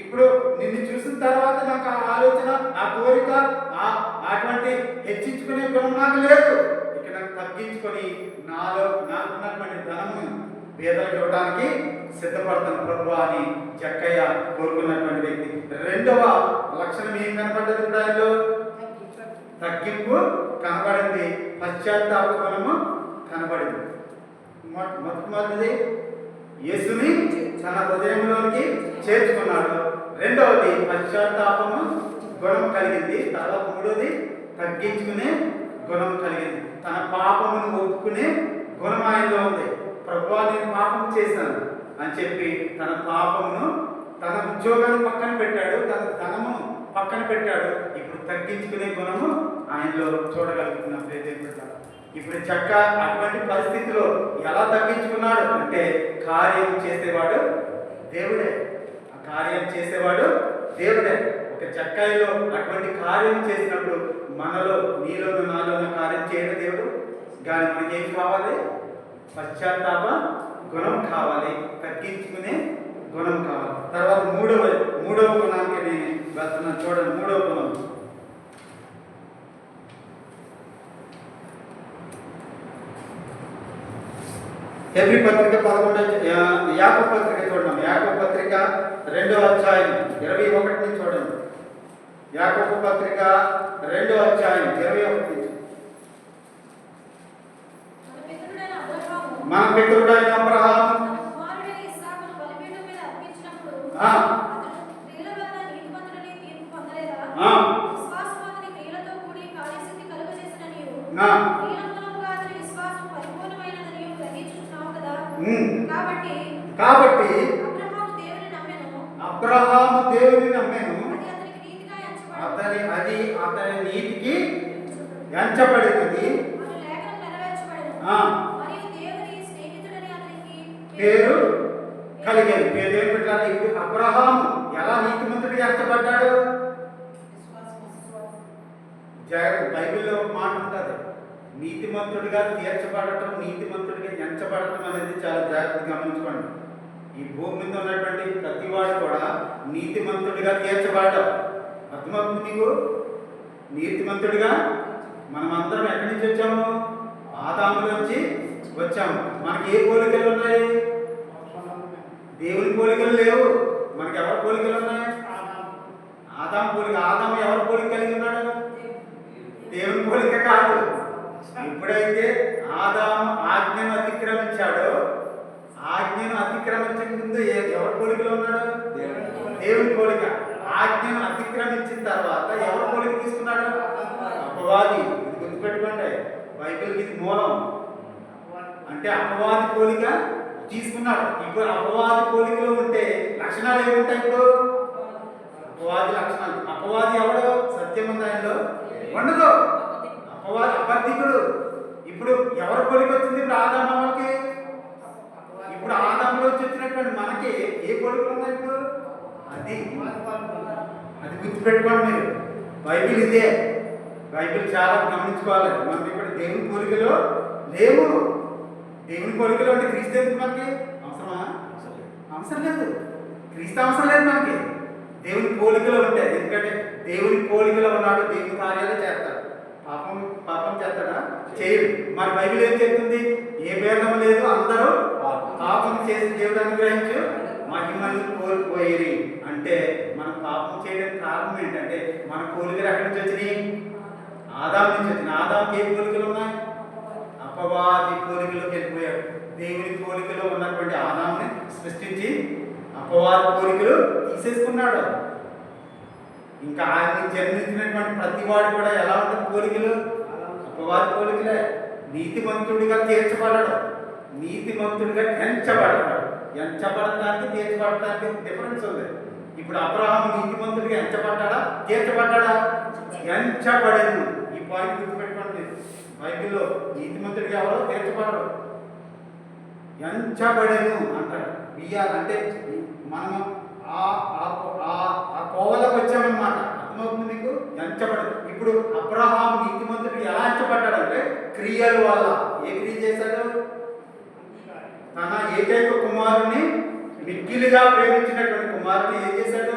ఇప్పుడు నిన్ను చూసిన తర్వాత నాకు ఆ ఆలోచన, ఆ కోరిక, అటువంటి హెచ్చించుకునే గుణం నాకు లేదు. ఇక్కడ నాకు తగ్గించుకొని నాకున్నటువంటి ధనము పేదలకు ఇవ్వడానికి సిద్ధపడతాను ప్రభు అని చక్కయ్య కోరుకున్నటువంటి వ్యక్తి. 2వ లక్షణం ఏం కనపడ్డది? ఇప్పుడు ఆయనలో తగ్గింపు కనబడింది, పశ్చాత్తాప గుణము కనబడింది. మొట్టమొదటిది యేసుని తన హృదయంలోనికి చేర్చుకున్నాడు, 2వది పశ్చాత్తాపము గుణం కలిగింది, తర్వాత 3వది తగ్గించుకునే గుణం కలిగింది. తన పాపమును ఒప్పుకునే గుణం ఆయనలో ఉంది. ప్రభువా నేను పాపం చేశాను అని చెప్పి తన పాపమును, తన ఉద్యోగాన్ని పక్కన పెట్టాడు, తన ధనము పక్కన పెట్టాడు. ఇప్పుడు తగ్గించుకునే గుణము ఆయనలో చూడగలుగుతున్నాం. ఇప్పుడు చక్క అటువంటి పరిస్థితిలో ఎలా తగ్గించుకున్నాడు అంటే, కార్యం చేసేవాడు దేవుడే. ఆ కార్యం చేసేవాడు దేవుడే. ఒక చక్కాయిలో అటువంటి కార్యం చేసినప్పుడు మనలో, నీలోను నాలోను కార్యం చేయడం దేవుడు. కానీ మనకి ఏం కావాలి? పశ్చాత్తాప గుణం కావాలి, తగ్గించుకునే గుణం కావాలి. తర్వాత మూడవ గుణానికి నేను వెళ్తున్నాను. చూడండి, 3వ గుణం హెబ్రీ పత్రిక 11 యాకోబు పత్రిక చూడండి. యాకోబు పత్రిక 2వ అధ్యాయం 21 నుంచి చూడండి. యాకోబు పత్రిక 2వ అధ్యాయం 21 నుంచి. మన పితరుడైన అబ్రహాము కాబట్టి అబ్రహాము దేవుని నమ్మెను, అతని నీతికి ఎంచబడినది, పేరు కలిగింది. పేరు పెట్టాలి. ఇప్పుడు అబ్రహాము ఎలా నీతిమంతుడిగా ఎంచబడ్డాడు? బైబిల్లో ఒక మాట ఉంటుంది, నీతిమంతుడిగా తీర్చబడటం, నీతిమంతుడిగా ఎంచబడటం అనేది చాలా జాగ్రత్తగా గమనించుకోండి. ఈ భూమి మీద ఉన్నటువంటి ప్రతి వాడు కూడా నీతిమంతుడిగా తీర్చబడటం. అర్థమవుతుంది మీకు? నీతిమంతుడిగా మనం అందరం ఎక్కడి నుంచి వచ్చాము? ఆదాములోంచి వచ్చాము. మనకి ఏ పోలికలు ఉన్నాయి? దేవుని పోలికలు లేవు. మనకి ఎవరి పోలికలు ఉన్నాయి? ఆదాము పోలిక. ఆదాము ఎవరి పోలిక కలిగి ఉన్నాడు? దేవుని పోలిక కాదు. ఎప్పుడైతే ఆదాము ఆజ్ఞను అతిక్రమించాడో, ఆజ్ఞను అతిక్రమించక ముందు ఎవరి పోలికలో ఉన్నాడు? దేవుని పోలిక. ఆజ్ఞను అతిక్రమించిన తర్వాత ఎవరి పోలిక తీసుకున్నాడు? అపవాది. ఇది గుర్తుపెట్టుకోండి, బైబిల్కి ఇది మూలం. అంటే అపవాది పోలిక తీసుకున్నాడు. ఇప్పుడు అపవాది పోలికలో ఉంటే లక్షణాలు ఏముంటాయి? ఇప్పుడు అపవాది లక్షణాలు. అపవాది ఎవడో? సత్యం ఉంది ఆయనలో, ఉండదు. అపవాది అబద్ధికుడు. ఇప్పుడు ఎవరు పోలిక వచ్చింది? ఇప్పుడు ఆదాముకి. ఇప్పుడు ఆదాములో వచ్చినటువంటి మనకి ఏ పోలికలు ఉన్నాయి ఇప్పుడు? అది గుర్తుపెట్టుకోండి మీరు. బైబిల్ ఇదే. బైబిల్ చాలా గమనించుకోవాలి. మనం ఇక్కడ దేవుని పోలికలో లేవు. దేవుని పోలికలో అంటే క్రీస్తు ఎందుకు మనకి అవసరమా? అవసరం లేదు. క్రీస్తు అవసరం లేదు మనకి. దేవుని పోలికలో ఉంటాయి. ఎందుకంటే దేవుని పోలికలో ఉన్నాడు, దేవుని కార్యాలే చేస్తాడు. పాపం చేస్తాడా? చేయడు. మరి బైబిల్ ఏం చెప్తుంది? ఏ భేదం లేదు, అందరూ పాపం చేసి దేవుడు అనుగ్రహించు మహిమను కోల్పోయేది. అంటే మనం పాపం చేయడానికి కారణం ఏంటంటే మన పోలికలు ఎక్కడి నుంచి వచ్చినాయి? ఆదాము నుంచి వచ్చినాయి. ఆదాముకి ఏ పోలికలు ఉన్నాయి? అపవాది పోలికలోకి వెళ్ళిపోయాడు. దేవుని పోలికలో ఉన్నటువంటి ఆదాముని సృష్టించి అపవాది పోలికలు తీసేసుకున్నాడు. ఇంకా ఆయన్ని జన్మించినటువంటి ప్రతి వాడు కూడా ఎలా ఉంటుంది? పోలికలు అపవాది పోలికలే. నీతిమంతుడిగా తీర్చబడడు, నీతిమంతుడిగా ఎంచబడతాడు. ఎంచబడటానికి తీర్చబడటానికి డిఫరెన్స్ ఉంది. ఇప్పుడు అబ్రహాము నీతిమంతుడిగా ఎంచబడ్డాడా? తీర్చబడ్డాడా? ఎంచబడను. ఈ పాయింట్ గుర్తుపెట్టుకోండి. బైబిల్లో నీతిమంతుడిగా ఎవరో తీర్చబడరు, ఎంచబడను అంటాడు. అంటే మనము ఆ కోవలకు వచ్చామన్నమాట. అర్థమవుతుంది మీకు? ఎంచబడదు. ఇప్పుడు అబ్రహాము నీతిమంతుడికి ఎలా ఎంచబడ్డాడంటే క్రియల వల్ల. ఏ క్రియ చేశాడు? తన ఏకైక కుమారుని మిక్కిలిగా ప్రేమించినటువంటి కుమారుని ఏం చేశాడు?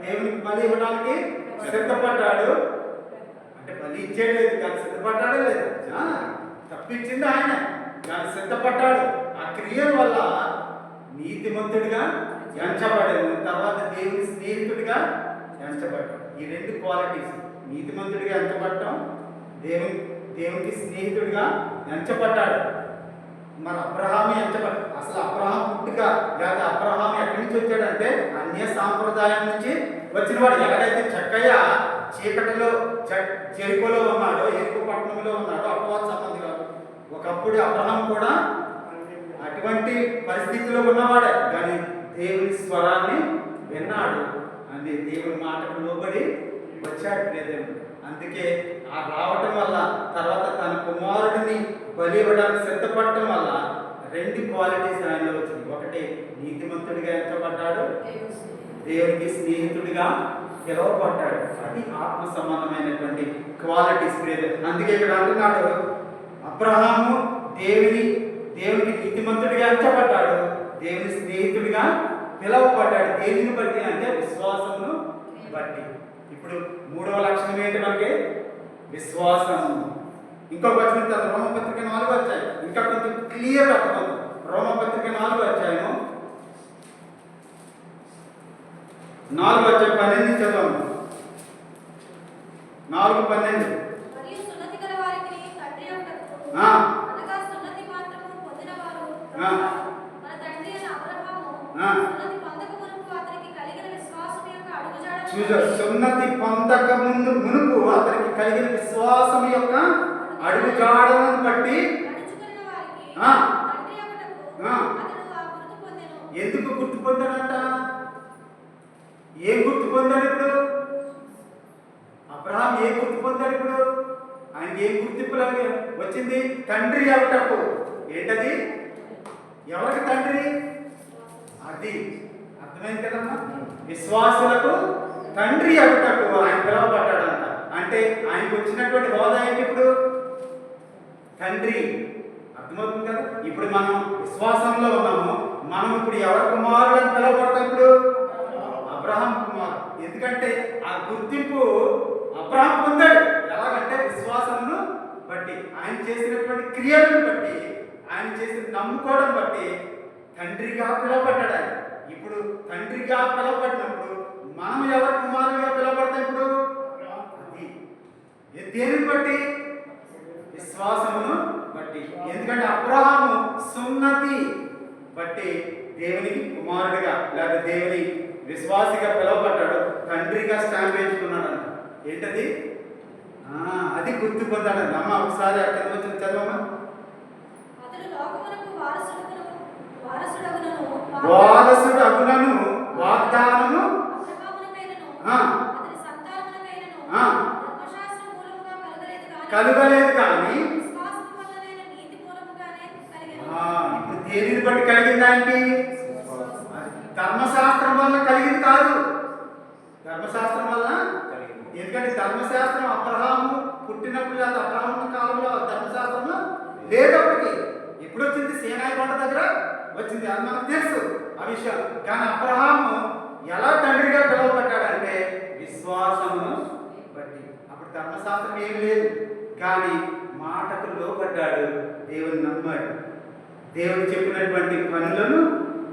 దేవునికి బలి ఇవ్వడానికి సిద్ధపడ్డాడు. అంటే బలి ఇచ్చేయలేదు కానీ సిద్ధపడ్డాడే లేదు. తప్పించింది ఆయన, కానీ సిద్ధపడ్డాడు. ఆ క్రియల వల్ల నీతిమంతుడిగా ఎంచబడాడు. తర్వాత దేవుని స్నేహితుడిగా ఎంచబడ్డాడు. ఈ రెండు క్వాలిటీస్, నీతిమంతుడిగా ఎంచబడటం, దేవునికి స్నేహితుడిగా ఎంచబడ్డాడు. మరి అబ్రహాము ఎంచబడ్డాడు. అసలు అబ్రహాం పుట్టుక లేదా అబ్రహాం ఎక్కడి నుంచి వచ్చాడంటే అన్య సాంప్రదాయం నుంచి వచ్చినవాడు. ఎక్కడైతే చక్కయ్య చీకటిలో జెరికోలో ఉన్నాడో, ఎరుకు పట్టణంలో ఉన్నాడో అపవాద సంబంధి కాదు. ఒకప్పుడు అబ్రహాం కూడా అటువంటి పరిస్థితిలో ఉన్నవాడే, కానీ దేవుని స్వరాన్ని విన్నాడు. అంటే దేవుని మాటకు లోబడి వచ్చాడు లేదేమో. అందుకే ఆ రావటం వల్ల తర్వాత తన కుమారుడిని బలి ఇవ్వడానికి సిద్ధపడటం వల్ల రెండు క్వాలిటీస్ ఆయనలో వచ్చింది. ఒకటి నీతిమంతుడిగా ఎంచబడ్డాడు, దేవునికి స్నేహితుడిగా పిలువబడ్డాడు. అది ఆత్మ సంబంధమైనటువంటి క్వాలిటీస్. అందుకే ఇక్కడ అంటున్నాడు అబ్రహాము దేవునికి నీతిమంతుడిగా ఎంచబడ్డాడు, దేవుని స్నేహితుడిగా పిలువబడ్డాడు. దేనిని బట్టి అంటే విశ్వాసమును బట్టి. ఇప్పుడు మూడవ లక్షణం ఏంటి మనకి? విశ్వాసము. ఇంకొక వచనం తర్వాత రోమపత్రిక 4వ అధ్యాయం ఇంకా కొంచెం క్లియర్ అర్థమవుతుంది. రోమపత్రిక 4వ అధ్యాయము 4వ అధ్యాయం 12 చదవము. 4:12. సున్నతి పొందక మునుపు అతనికి కలిగిన విశ్వాసం యొక్క అడుగుజాడలను బట్టి ఎందుకు గుర్తు పొందాడంట? ఏం గుర్తు పొందాడు ఇప్పుడు? అబ్రహాం ఏం గుర్తు పొందాడు ఇప్పుడు? ఆయనకి ఏం గుర్తింపు వచ్చింది? తండ్రి అవుటకు. ఏంటది? ఎవరికి తండ్రి? అది అర్థమైంది కదమ్మా. విశ్వాసులకు తండ్రి అవుటకు ఆయన పిలువబడ్డాడంట. అంటే ఆయనకు వచ్చినటువంటి హోదా ఏంటి ఇప్పుడు? తండ్రి. అర్థమవుతుంది కదా. ఇప్పుడు మనం విశ్వాసంలో ఉన్నాము. మనం ఇప్పుడు ఎవరి కుమారుడు అని పిలువబడతాం? ఇప్పుడు అబ్రహాం కుమారుడు. ఎందుకంటే ఆ గుర్తింపు అబ్రహాం పొందాడు. ఎలాగంటే విశ్వాసమును బట్టి, ఆయన చేసినటువంటి క్రియలను బట్టి, ఆయన చేసిన నమ్ముకోవడం బట్టి తండ్రిగా పిలువబడ్డాడు ఆయన. ఇప్పుడు తండ్రిగా పిలువబడినప్పుడు మనం ఎవరి కుమారుడిగా పిలువబడతాం? ఇప్పుడు అది దేనిని బట్టి? విశ్వాసమును బట్టి. ఎందుకంటే అబ్రహాము సున్నతి బట్టి దేవునికి కుమారుడిగా లేదా దేవుని విశ్వాసిగా పిలువబడ్డాడు. తండ్రిగా స్టాంప్ వేయించుకున్నాడు. ఏంటది? అది గుర్తు పొందాడు. అమ్మ ఒకసారి అక్కడ వచ్చిన చదవమ్మా. వారసుడు అగునను వాగ్దానము దేనిని బట్టి కలిగింది ఆయనకి? ధర్మశాస్త్రం వల్ల కలిగింది కాదు. ధర్మశాస్త్రం వల్ల ఎందుకంటే ధర్మశాస్త్రం అబ్రహాము పుట్టినప్పుడు లేదా అబ్రహాము కాలంలో ధర్మశాస్త్రం లేదప్పటికి. ఇప్పుడు వచ్చింది సీనాయి కొండ దగ్గర వచ్చింది, అది మనకు తెలుసు ఆ విషయం. కానీ అబ్రహాము ఎలా తండ్రిగా పిలువబడ్డాడంటే విశ్వాసమును బట్టి. అప్పుడు ధర్మశాస్త్రం ఏం లేదు, కానీ మాటకు లోబడ్డాడు, దేవుని నమ్మాడు, దేవుడు చెప్పినటువంటి పనులను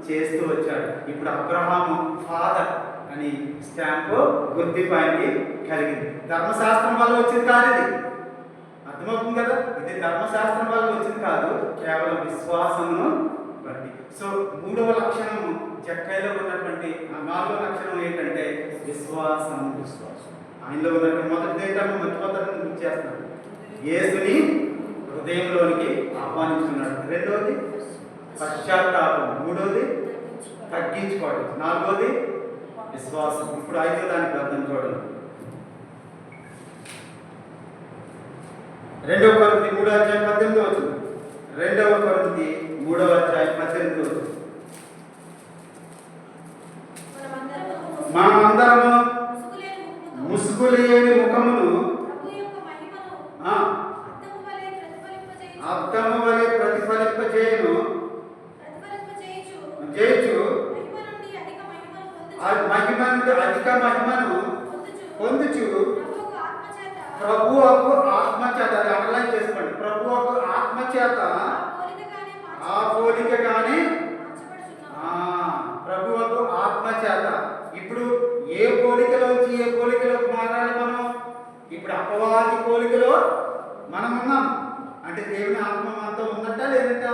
చేస్తూ వచ్చాడు. ఇప్పుడు అబ్రహాము ఫాదర్ అని స్టాంపు గుర్తింపు ఆయనకి కలిగింది. ధర్మశాస్త్రం వల్ల వచ్చింది కాదు, ఇది అర్థమవుతుంది కదా. ఇది ధర్మశాస్త్రం వల్ల వచ్చింది కాదు, కేవలం విశ్వాసమును బట్టి. సో 3వ లక్షణము జక్కైలో ఉన్నటువంటి 4వ లక్షణం ఏంటంటే విశ్వాసం. ఆయనలో ఉన్నటువంటి మొదటిది ఏంటంటే మర్చిపోతారని గుర్తు చేస్తున్నాడు, యేసుని హృదయంలోనికి ఆహ్వానించుకున్నాడు. 2వది పశ్చాత్తాపం, 3వది తగ్గించుకోవడం, 4వది విశ్వాసం. ఇప్పుడు 5వ దానికి అర్థం చూడండి. 2వ కొరింథీ 3వ అధ్యాయం 18వ వచనం. 2వ కొరింథీ 3వ అధ్యాయం 18వ వచనం. మనమందరము ముసుగులేని ముఖమును అద్దము వలె ప్రతిఫలింపజేయును చేయుచు మహిమ నుండి అధిక మహిమను పొందుచు ప్రభువుకు ఆత్మచేత, అది అండర్లైన్ చేసుకోండి, ప్రభువుకు ఆత్మచేత ఆ పోలికగానే ప్రభువుకు ఆత్మచేత. ఇప్పుడు ఏ పోలికలోంచి ఏ పోలికలోకి మారాలి మనం? ఇప్పుడు అపవాది పోలికలో మనం ఉన్నాం అంటే దేవుని ఆత్మ మనతో ఉన్నట్ట లేదంట?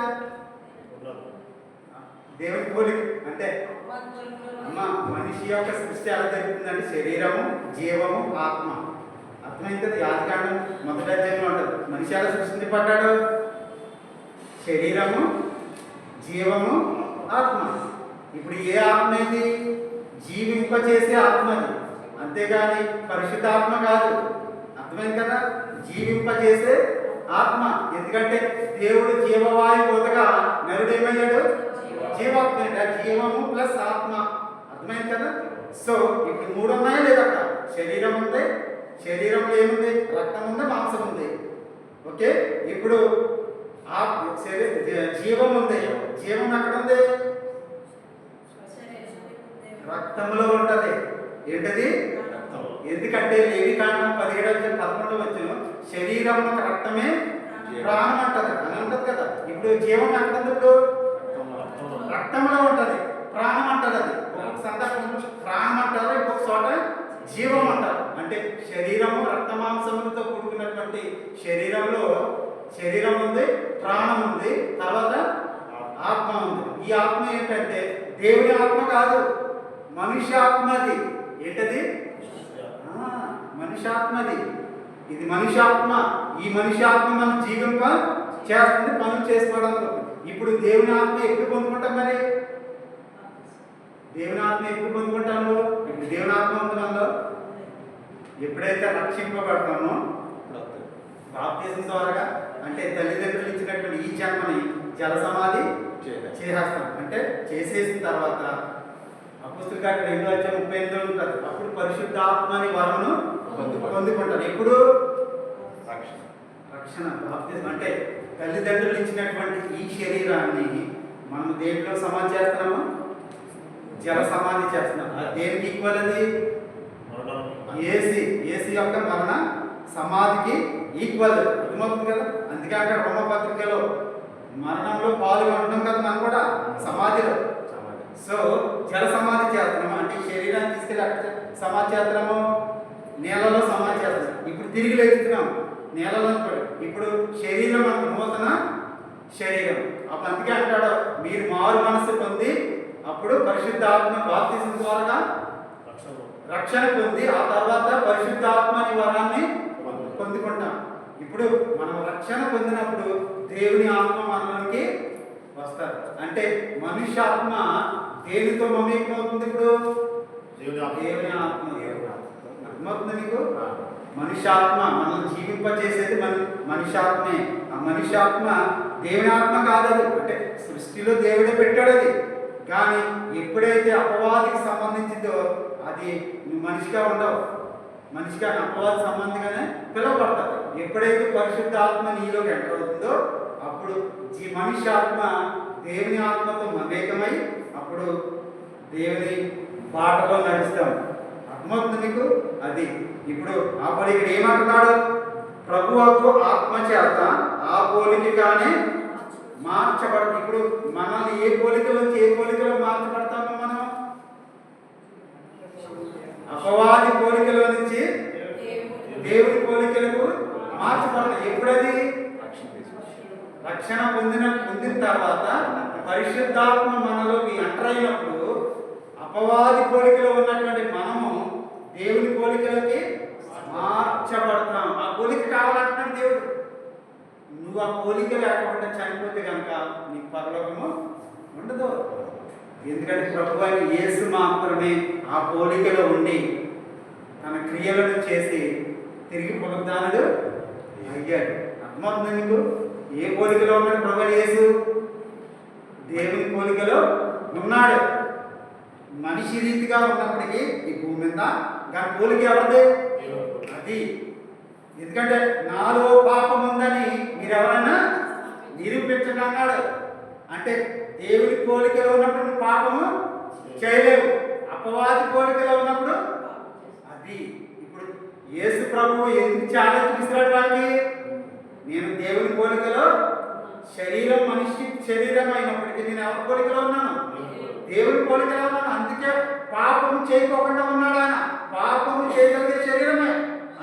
దేవుని పోలిక అంటే మనిషి యొక్క సృష్టి ఎలా జరుగుతుందంటే శరీరము, జీవము, ఆత్మ. అర్థమైంది. ఆదికాండం 1వ అధ్యాయంలో ఉంటుంది. మనిషి ఎలా సృష్టించబడ్డాడు? శరీరము, జీవము, ఆత్మ. ఇప్పుడు ఏ ఆత్మ ఇది? జీవింపచేసే ఆత్మది, అంతేగాని పరిశుద్ధాత్మ కాదు. అర్థమైంది కదా? జీవింపచేసే ఆత్మ. ఎందుకంటే దేవుడు జీవవాయు పోతగా నరుడు ఏమయ్యాడు? జీవాత్మ. జీవము ప్లస్ ఆత్మ. అర్థమైంది కదా? సో ఇప్పుడు 3 ఉన్నాయా లేదా? అక్కడ శరీరం ఉంది, శరీరంలో ఏముంది? రక్తం ఉంది, మాంసం ఉంది. ఓకే, ఇప్పుడు జీవం ఉంది. జీవం ఎక్కడ ఉంది? రక్తంలో ఉంటది. ఏంటది? ఎందుకంటే లేవికాండం 17:11 వచ్చిన శరీరం రక్తమే ప్రాణం అంటది అని ఉంటది కదా. ఇప్పుడు జీవం ఎక్కడ ఉంది? ఇప్పుడు రక్తంలో ఉంటది, ప్రాణం అంటారు. అది ఒక్కొక్క సందర్భంలో ప్రాణం అంటారు, ఇంకొక చోట జీవం అంటారు. అంటే శరీరము రక్త మాంసములతో కూడుకున్నటువంటి శరీరం ఉంది, ప్రాణం ఉంది, తర్వాత ఆత్మ ఉంది. ఈ ఆత్మ ఏంటంటే దేవుని ఆత్మ కాదు, మనిషి ఆత్మది. ఏంటది? మనిషి ఆత్మది. ఇది మనిషి ఆత్మ. ఈ మనిషి ఆత్మ మనం జీవింప చేస్తుంది, పనులు చేసుకోవడానికి. ఇప్పుడు దేవుని ఆత్మ ఎప్పుడు పొందుకుంటాం? మరి దేవుని ఆత్మ ఎప్పుడు పొందుకుంటాము? ఇప్పుడు దేవుని ఆత్మ ఉంది మనలో. ఎప్పుడైతే రక్షింపబడతామో బాప్తిజం ద్వారా, అంటే తల్లిదండ్రులు ఇచ్చినటువంటి ఈ జన్మని జల సమాధి చేసేస్తాం. అంటే చేసేసిన తర్వాత అపోస్తలుల కార్యం 2:38 ఉంటుంది. అప్పుడు పరిశుద్ధాత్మని వరమును పొందుకుంటారు. ఎప్పుడు? రక్షణ, బాప్తిజం. అంటే తల్లిదండ్రులు ఇచ్చినటువంటి ఈ శరీరాన్ని మనం దేంట్లో సమాధి చేస్తున్నాము? జల సమాధి చేస్తున్నాం. అది దేనికి ఈక్వల్? అది ఏసీ యొక్క మరణ సమాధికి ఈక్వల్. అర్థమవుతుంది కదా? అందుకే అక్కడ రోమపత్రికలో మరణంలో పాలుగా ఉంటాం కదా మనం కూడా, సమాధిలో. సో జల సమాధి చేస్తున్నాము అంటే శరీరాన్ని తీసుకెళ్ళి అక్కడ సమాధి చేస్తున్నాము, నేలలో సమాధి చేస్తున్నాం. ఇప్పుడు తిరిగి లేచుతున్నాం నేలలో. ఇప్పుడు శరీరం మనకు నూతన శరీరం. అప్పుడు అందుకే అంటాడు, మీరు మారు మనసు పొంది అప్పుడు పరిశుద్ధాత్మ బాప్తిజం ద్వారా రక్షణ పొంది ఆ తర్వాత పరిశుద్ధాత్మ వరాన్ని పొందుకుంటాం. ఇప్పుడు మనం రక్షణ పొందినప్పుడు దేవుని ఆత్మ మనలోకి వస్తారు. అంటే మనిషి ఆత్మ దేనితో మమేకం అవుతుంది? ఇప్పుడు దేవుని ఆత్మ. అర్థమవుతుంది మీకు? మనుష్యాత్మ మనల్ని జీవింపజేసేది మనుష్యాత్మే. ఆ మనుష్యాత్మ దేవుని ఆత్మ కాదది, అంటే సృష్టిలో దేవుడే పెట్టాడు అది. కానీ ఎప్పుడైతే అపవాదికి సంబంధించిందో అది నువ్వు మనిషిగా ఉండవు, మనిషిగా అపవాది సంబంధిగానే పిలువబడతాడు. ఎప్పుడైతే పరిశుద్ధ ఆత్మ నీలోకి ఎంటర్ అవుతుందో అప్పుడు ఈ మనిషి ఆత్మ దేవుని ఆత్మతో మమేకమై అప్పుడు దేవుని బాటలో నడుస్తాం. అర్థమవుతుంది మీకు? అది ఇప్పుడు అప్పుడు ఇక్కడ ఏమంటున్నాడు? ప్రభువుకు ఆత్మ చేత ఆ పోలికగానే మార్చబడదు. ఇప్పుడు మనల్ని ఏ పోలికలో నుంచి ఏ పోలికలో మార్చబడతామో మనం అపవాది పోలికలో నుంచి దేవుని పోలికలకు మార్చబడతాం. ఎప్పుడది? రక్షణ పొందిన తర్వాత పరిశుద్ధాత్మ మనలోకి ఎంటర్ అయినప్పుడు అపవాది పోలికలో ఉన్నటువంటి మనము దేవుని పోలికలకి మార్చబడతాం. ఆ పోలిక కావాలంటున్నాడు దేవుడు. నువ్వు ఆ పోలిక లేకుండా చనిపోతే కనుక నీకు పరలోకము ఉండదు. ఎందుకంటే ప్రభువైన యేసు మాత్రమే ఆ పోలికలో ఉండి తన క్రియలను చేసి తిరిగి పునరుద్ధానుడు అయ్యాడు. అర్థమవుతుంది మీకు? ఏ పోలికలో ఉన్నాడు ప్రభువైన యేసు? దేవుని పోలికలో ఉన్నాడు. మనిషి రీతిగా ఉన్నప్పటికీ ఈ భూమి మీద దాని పోలిక ఎవరిది? అది. ఎందుకంటే నాలో పాపం ఉందని మీరు ఎవరైనా నిరూపించండి అన్నాడు. అంటే దేవుని పోలికలో ఉన్నప్పుడు నువ్వు పాపము చేయలేవు, అపవాది పోలికలో ఉన్నప్పుడు అది. ఇప్పుడు యేసు ప్రభువు ఎందుకు ఛాలెంజ్ ఇస్తున్నాడు వాళ్ళకి? నేను దేవుని పోలికలో శరీరం మనిషి శరీరం అయినప్పటికీ నేను ఎవరి పోలికలో ఉన్నాను? దేవుని పోలికలో ఉన్నాను. అందుకే పాపము చేయకోకుండా ఉన్నాడు ఆయన. పాపము చేయగలిగే శరీరమే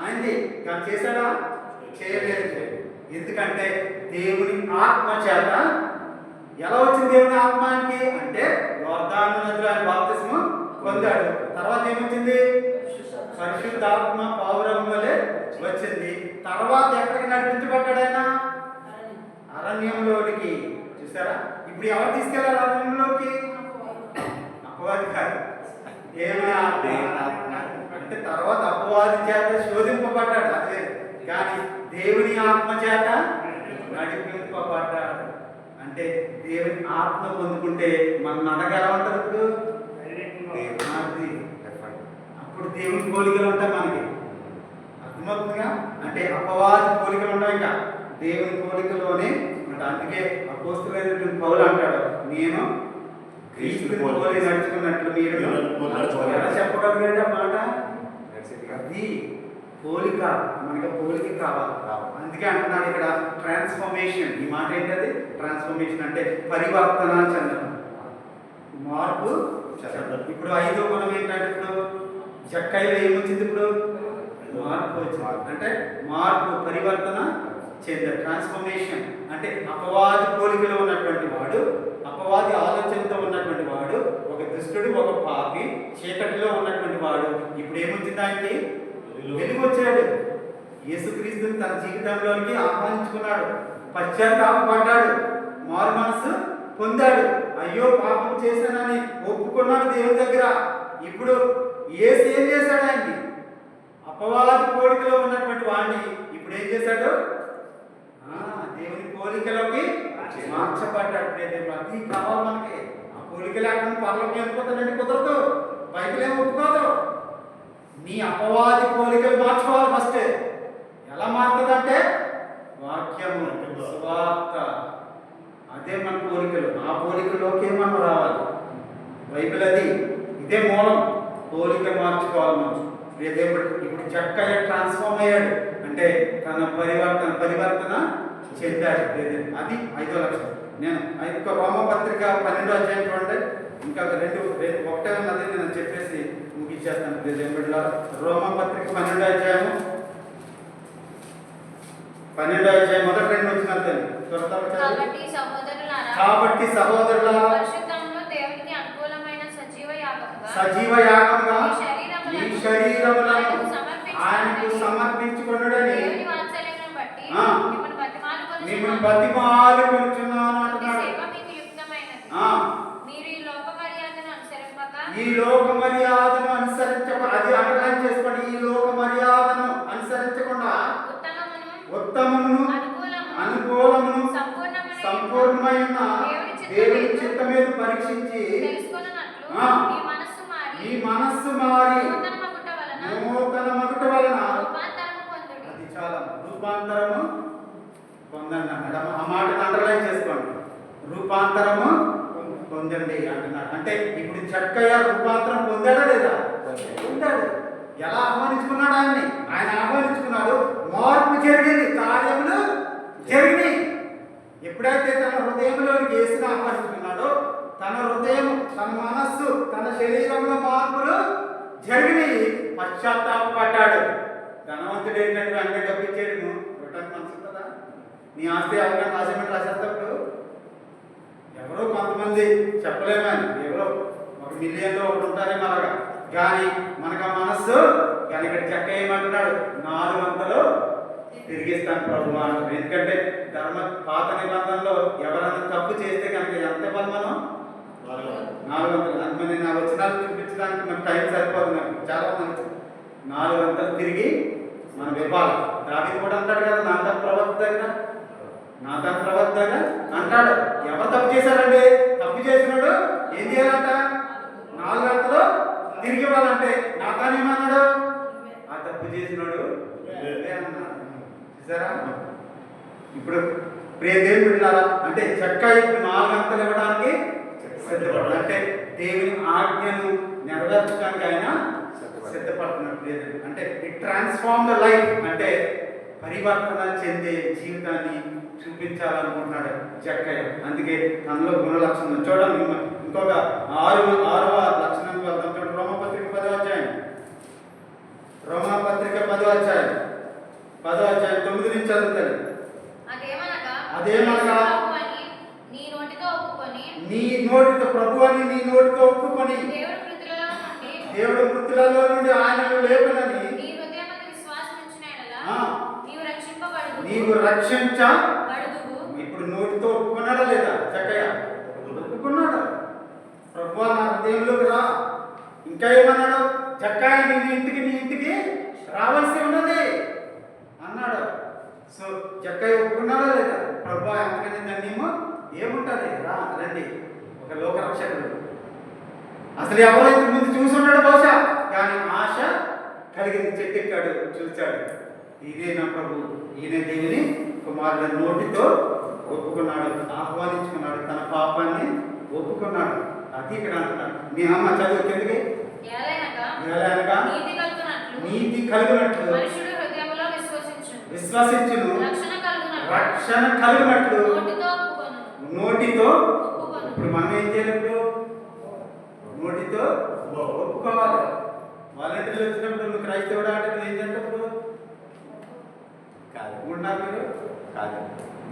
ఆయనది. కానీ చేశాడా? చేయలేదు. ఎందుకంటే దేవుని ఆత్మ చేత. ఎలా వచ్చింది దేవుని ఆత్మానికి అంటే యోర్దాను నదిలో ఆయన బాప్తిస్మం పొందాడు. తర్వాత ఏమొచ్చింది? పరిశుద్ధాత్మ పౌరం వలె వచ్చింది. తర్వాత ఎక్కడికి నడిపించబడ్డాడు ఆయన? అరణ్యంలోనికి. చూసారా? ఇప్పుడు ఎవరు తీసుకెళ్లారు అరణ్యంలోకి? అపవాది కాదు, దేవుని ఆత్మ. అంటే తర్వాత అపవాది చేత శోధింపబడ్డాడు అదే, కానీ దేవుని ఆత్మ చేత నడిపింపబడ్డాడు. అంటే దేవుని ఆత్మ పొందుకుంటే మన నడక ఎలా ఉంటుంది? అప్పుడు దేవుని పోలికలు ఉంటాయి మనకి. అర్థమవుతుందిగా? అంటే అపవాది పోలికలు ఉంటాయి, ఇంకా దేవుని పోలికలోనే ఉంటాయి. అందుకే అపోస్తలుడైనటువంటి పౌలు అంటాడు, నేను క్రీస్తుని పోలి నడుచుకున్నట్లు మీరు ఎలా చెప్పగలిగాడు ఆ మాట? అది పోలిక. మనకి పోలిక కావాలి. అందుకే అంటున్నాడు ఇక్కడ ట్రాన్స్ఫర్మేషన్. ఈ మాట ఏంటది? ట్రాన్స్ఫర్మేషన్ అంటే పరివర్తన చెందడం, మార్పు చెందడం. ఇప్పుడు 5వ గుణం ఏంటంటే ఇప్పుడు జక్కైలో ఏమొచ్చింది? ఇప్పుడు మార్పు వచ్చింది. అంటే మార్పు, పరివర్తన చెందాడు. ట్రాన్స్ఫర్మేషన్ అంటే అపవాది పోలికలో ఉన్నటువంటి వాడు, అపవాది ఆలోచనతో ఉన్నటువంటి వాడు, ఒక దుష్టుడు, ఒక పాపి, చీకటిలో ఉన్నటువంటి వాడు ఇప్పుడు ఏమొచ్చింది? ఆయనకి వెలుగు వచ్చాడు. యేసుక్రీస్తుని తన జీవితంలోనికి ఆహ్వానించుకున్నాడు, పశ్చాత్తాపడ్డాడు, మారు మనసు పొందాడు. అయ్యో పాపం చేశానని ఒప్పుకున్నాడు దేవుని దగ్గర. ఇప్పుడు యేసు ఏం చేశాడు? ఆయన్ని అపవాది పోలికలో ఉన్నటువంటి వాడిని ఇప్పుడు ఏం చేశాడు? దేవుని పోలికలోకి మార్చబడ్డాడు. అది కావాలి మనకి. ఆ పోలిక లేకుండా పర్లోకి వెళ్ళిపోతాడండి, కుదరదు. బైబిల్ ఏమి ఒప్పుకోదు. నీ అపవాది పోలికలు మార్చుకోవాలి ఫస్ట్. ఎలా మారుతుందంటే వాక్యము, సువార్త, అదే మన పోలికలు. ఆ పోలికలోకే మనం రావాలి. బైబిల్ అది, ఇదే మూలం. పోలిక మార్చుకోవాలి మనం. ఇప్పుడు చక్కగా ట్రాన్స్ఫార్మ్ అయ్యాడు అంటే తన పరివర్తన చెందాడు. అది 5వ లక్షణం. నేను రోమపత్రిక 12వ అధ్యాయం చూడండి. ఇంకా ఒకటే ఉన్నది, నేను చెప్పేసి ముగించేస్తాను. రోమపత్రిక 12వ అధ్యాయం మొదటి 2 వచ్చిన కాబట్టి సహోదరులారా సజీవ యాగంగా ఈ శరీరములను ఆయనకు సమర్పించుకొనుడని మిమ్మల్ని బతిమాలుకొనుచున్నాను అంటున్నాడు. ఈ లోక మర్యాదను అనుసరించక, అది అండర్లైన్ చేసుకోండి. ఈ లోక మర్యాదను అనుసరించక సంపూర్ణమై ఉన్న దేవుని చిత్తమేదు పరీక్షించి తెలుసుకొనున్నట్లు ఆ. మీ మనస్సు మారి ఈ మనస్సు మారి నూతన మగుట వలన నూతన మగుట వలన రూపాంతరము పొందుడి. అది చాలా రూపాంతరము పొందండి అన్నాడు. ఆ మాటను అండర్లైన్ చేసుకోండి. రూపాంతరము పొందండి అంటున్నాడు. అంటే ఇప్పుడు చక్కగా రూపాంతరం పొందాడా లేదా? పొందాడు. ఎలా ఆహ్వానించుకున్నాడు ఆయన్ని? ఆయన ఆహ్వానించుకున్నాడు, మార్పు జరిగింది, కార్యములు జరిగినాయి. ఎప్పుడైతే తన హృదయంలోనికి యేసుని ఆహ్వానించుకున్నాడో తన హృదయం, తన మనస్సు, తన శరీరంలో మార్పులు జరిగినాయి. పశ్చాత్తాపడ్డాడు. ధనవంతుడు ఏంటంటే అన్నీ డబ్బు ఇచ్చాడు, రిటర్న్ మనసు కదా. నీ ఆస్తి ఎవరికైనా రాసేమని రాసేటప్పుడు ఎవరో కొంతమంది చెప్పలేమని, ఎవరో 1 మిలియన్లో ఒకటి ఉంటారేమో అలాగా. కానీ మనకు ఆ మనస్సు, కానీ ఇక్కడ చెక్క ఏమంటున్నాడు, 400 తిరిగిస్తాను ప్రభు అంటారు. ఎందుకంటే పాత నిబంధనలో ఎవరైనా తప్పు చేస్తే కనుక ఎంత ఇవ్వాలి మనం? 400. మరి నా వచనాలు చూపించడానికి మనకు టైం సరిపోదు. నాకు చాలా మంది 400 తిరిగి మనం ఇవ్వాలి. దావీదు కూడా అంటాడు కదా, నాథన్ ప్రవక్త దగ్గర అంటాడు, ఎవరు తప్పు చేశారండి? తప్పు చేసినాడు ఏం చేయాలంట? 400 తిరిగి ఇవ్వాలంటే నాథన్ ఏమన్నాడు? ఆ తప్పు చేసినాడు చూసారా? ఇప్పుడు దేవుని బిడ్డలారా, అంటే చక్క ఇప్పుడు 400 ఇవ్వడానికి సిద్ధపడాలి. అంటే దేవుని ఆజ్ఞను నెరవేర్చడానికి ఆయన సిద్ధపడుతున్నట్టు లేదు. అంటే ఇట్ ట్రాన్స్ఫార్మ్ ద లైఫ్, అంటే పరివర్తన చెందే జీవితాన్ని చూపించాలనుకుంటున్నాడు జక్కయ్య. అందుకే తనలో గుణ లక్షణం చూడండి. ఇంకొక 6వ లక్షణం వెళ్తాం. చూడండి, రోమపత్రిక 10వ అధ్యాయం 9 నుంచి చదువుతాడు. అదేమనగా నీ నోటితో ప్రభు అని నీ నోటితో ఒప్పుకొని దేవుడు మృతులలో నుండి ఆయనను లేపనని నీవు రక్షించబడుదువు. ఇప్పుడు నోటితో ఒప్పుకున్నాడా లేదా? చక్కగా ఒప్పుకున్నాడు. ప్రభు నా హృదయంలోకి రా. ఇంకా ఏమన్నాడు? చక్కగా నీ ఇంటికి రావాల్సి ఉన్నది అన్నాడు. సో చక్కగా ఒప్పుకున్నాడా లేదా? ప్రభు ఎందుకని దాన్నేమో ఏముంటుంది, రా రండి, ఒక లోకరక్షకుడు. అసలు ఎవరైతే ముందు చూసున్నాడు బహుశా, కానీ ఆశ కలిగింది. చెట్టెక్కాడు, చూశాడు, ఇదే నా ప్రభు, ఈయన దేవుని కుమారుడు. నోటితో ఒప్పుకున్నాడు, ఆహ్వానించుకున్నాడు, తన పాపాన్ని ఒప్పుకున్నాడు. అది ఇక్కడ అంటున్నాడు. నీ అమ్మ చదువు కిందకి నీతి కలిగినట్లు విశ్వసించును, రక్షణ కలిగినట్లు నోటితో. ఇప్పుడు మనం ఏం చేయాలి? నోటితో ఒప్పుకోవాలి. వాలంటీర్లు వచ్చినప్పుడు నువ్వు క్రైస్తవుడా అంటే నువ్వు ఏం చేసినప్పుడు కాదు మీరు కాదు.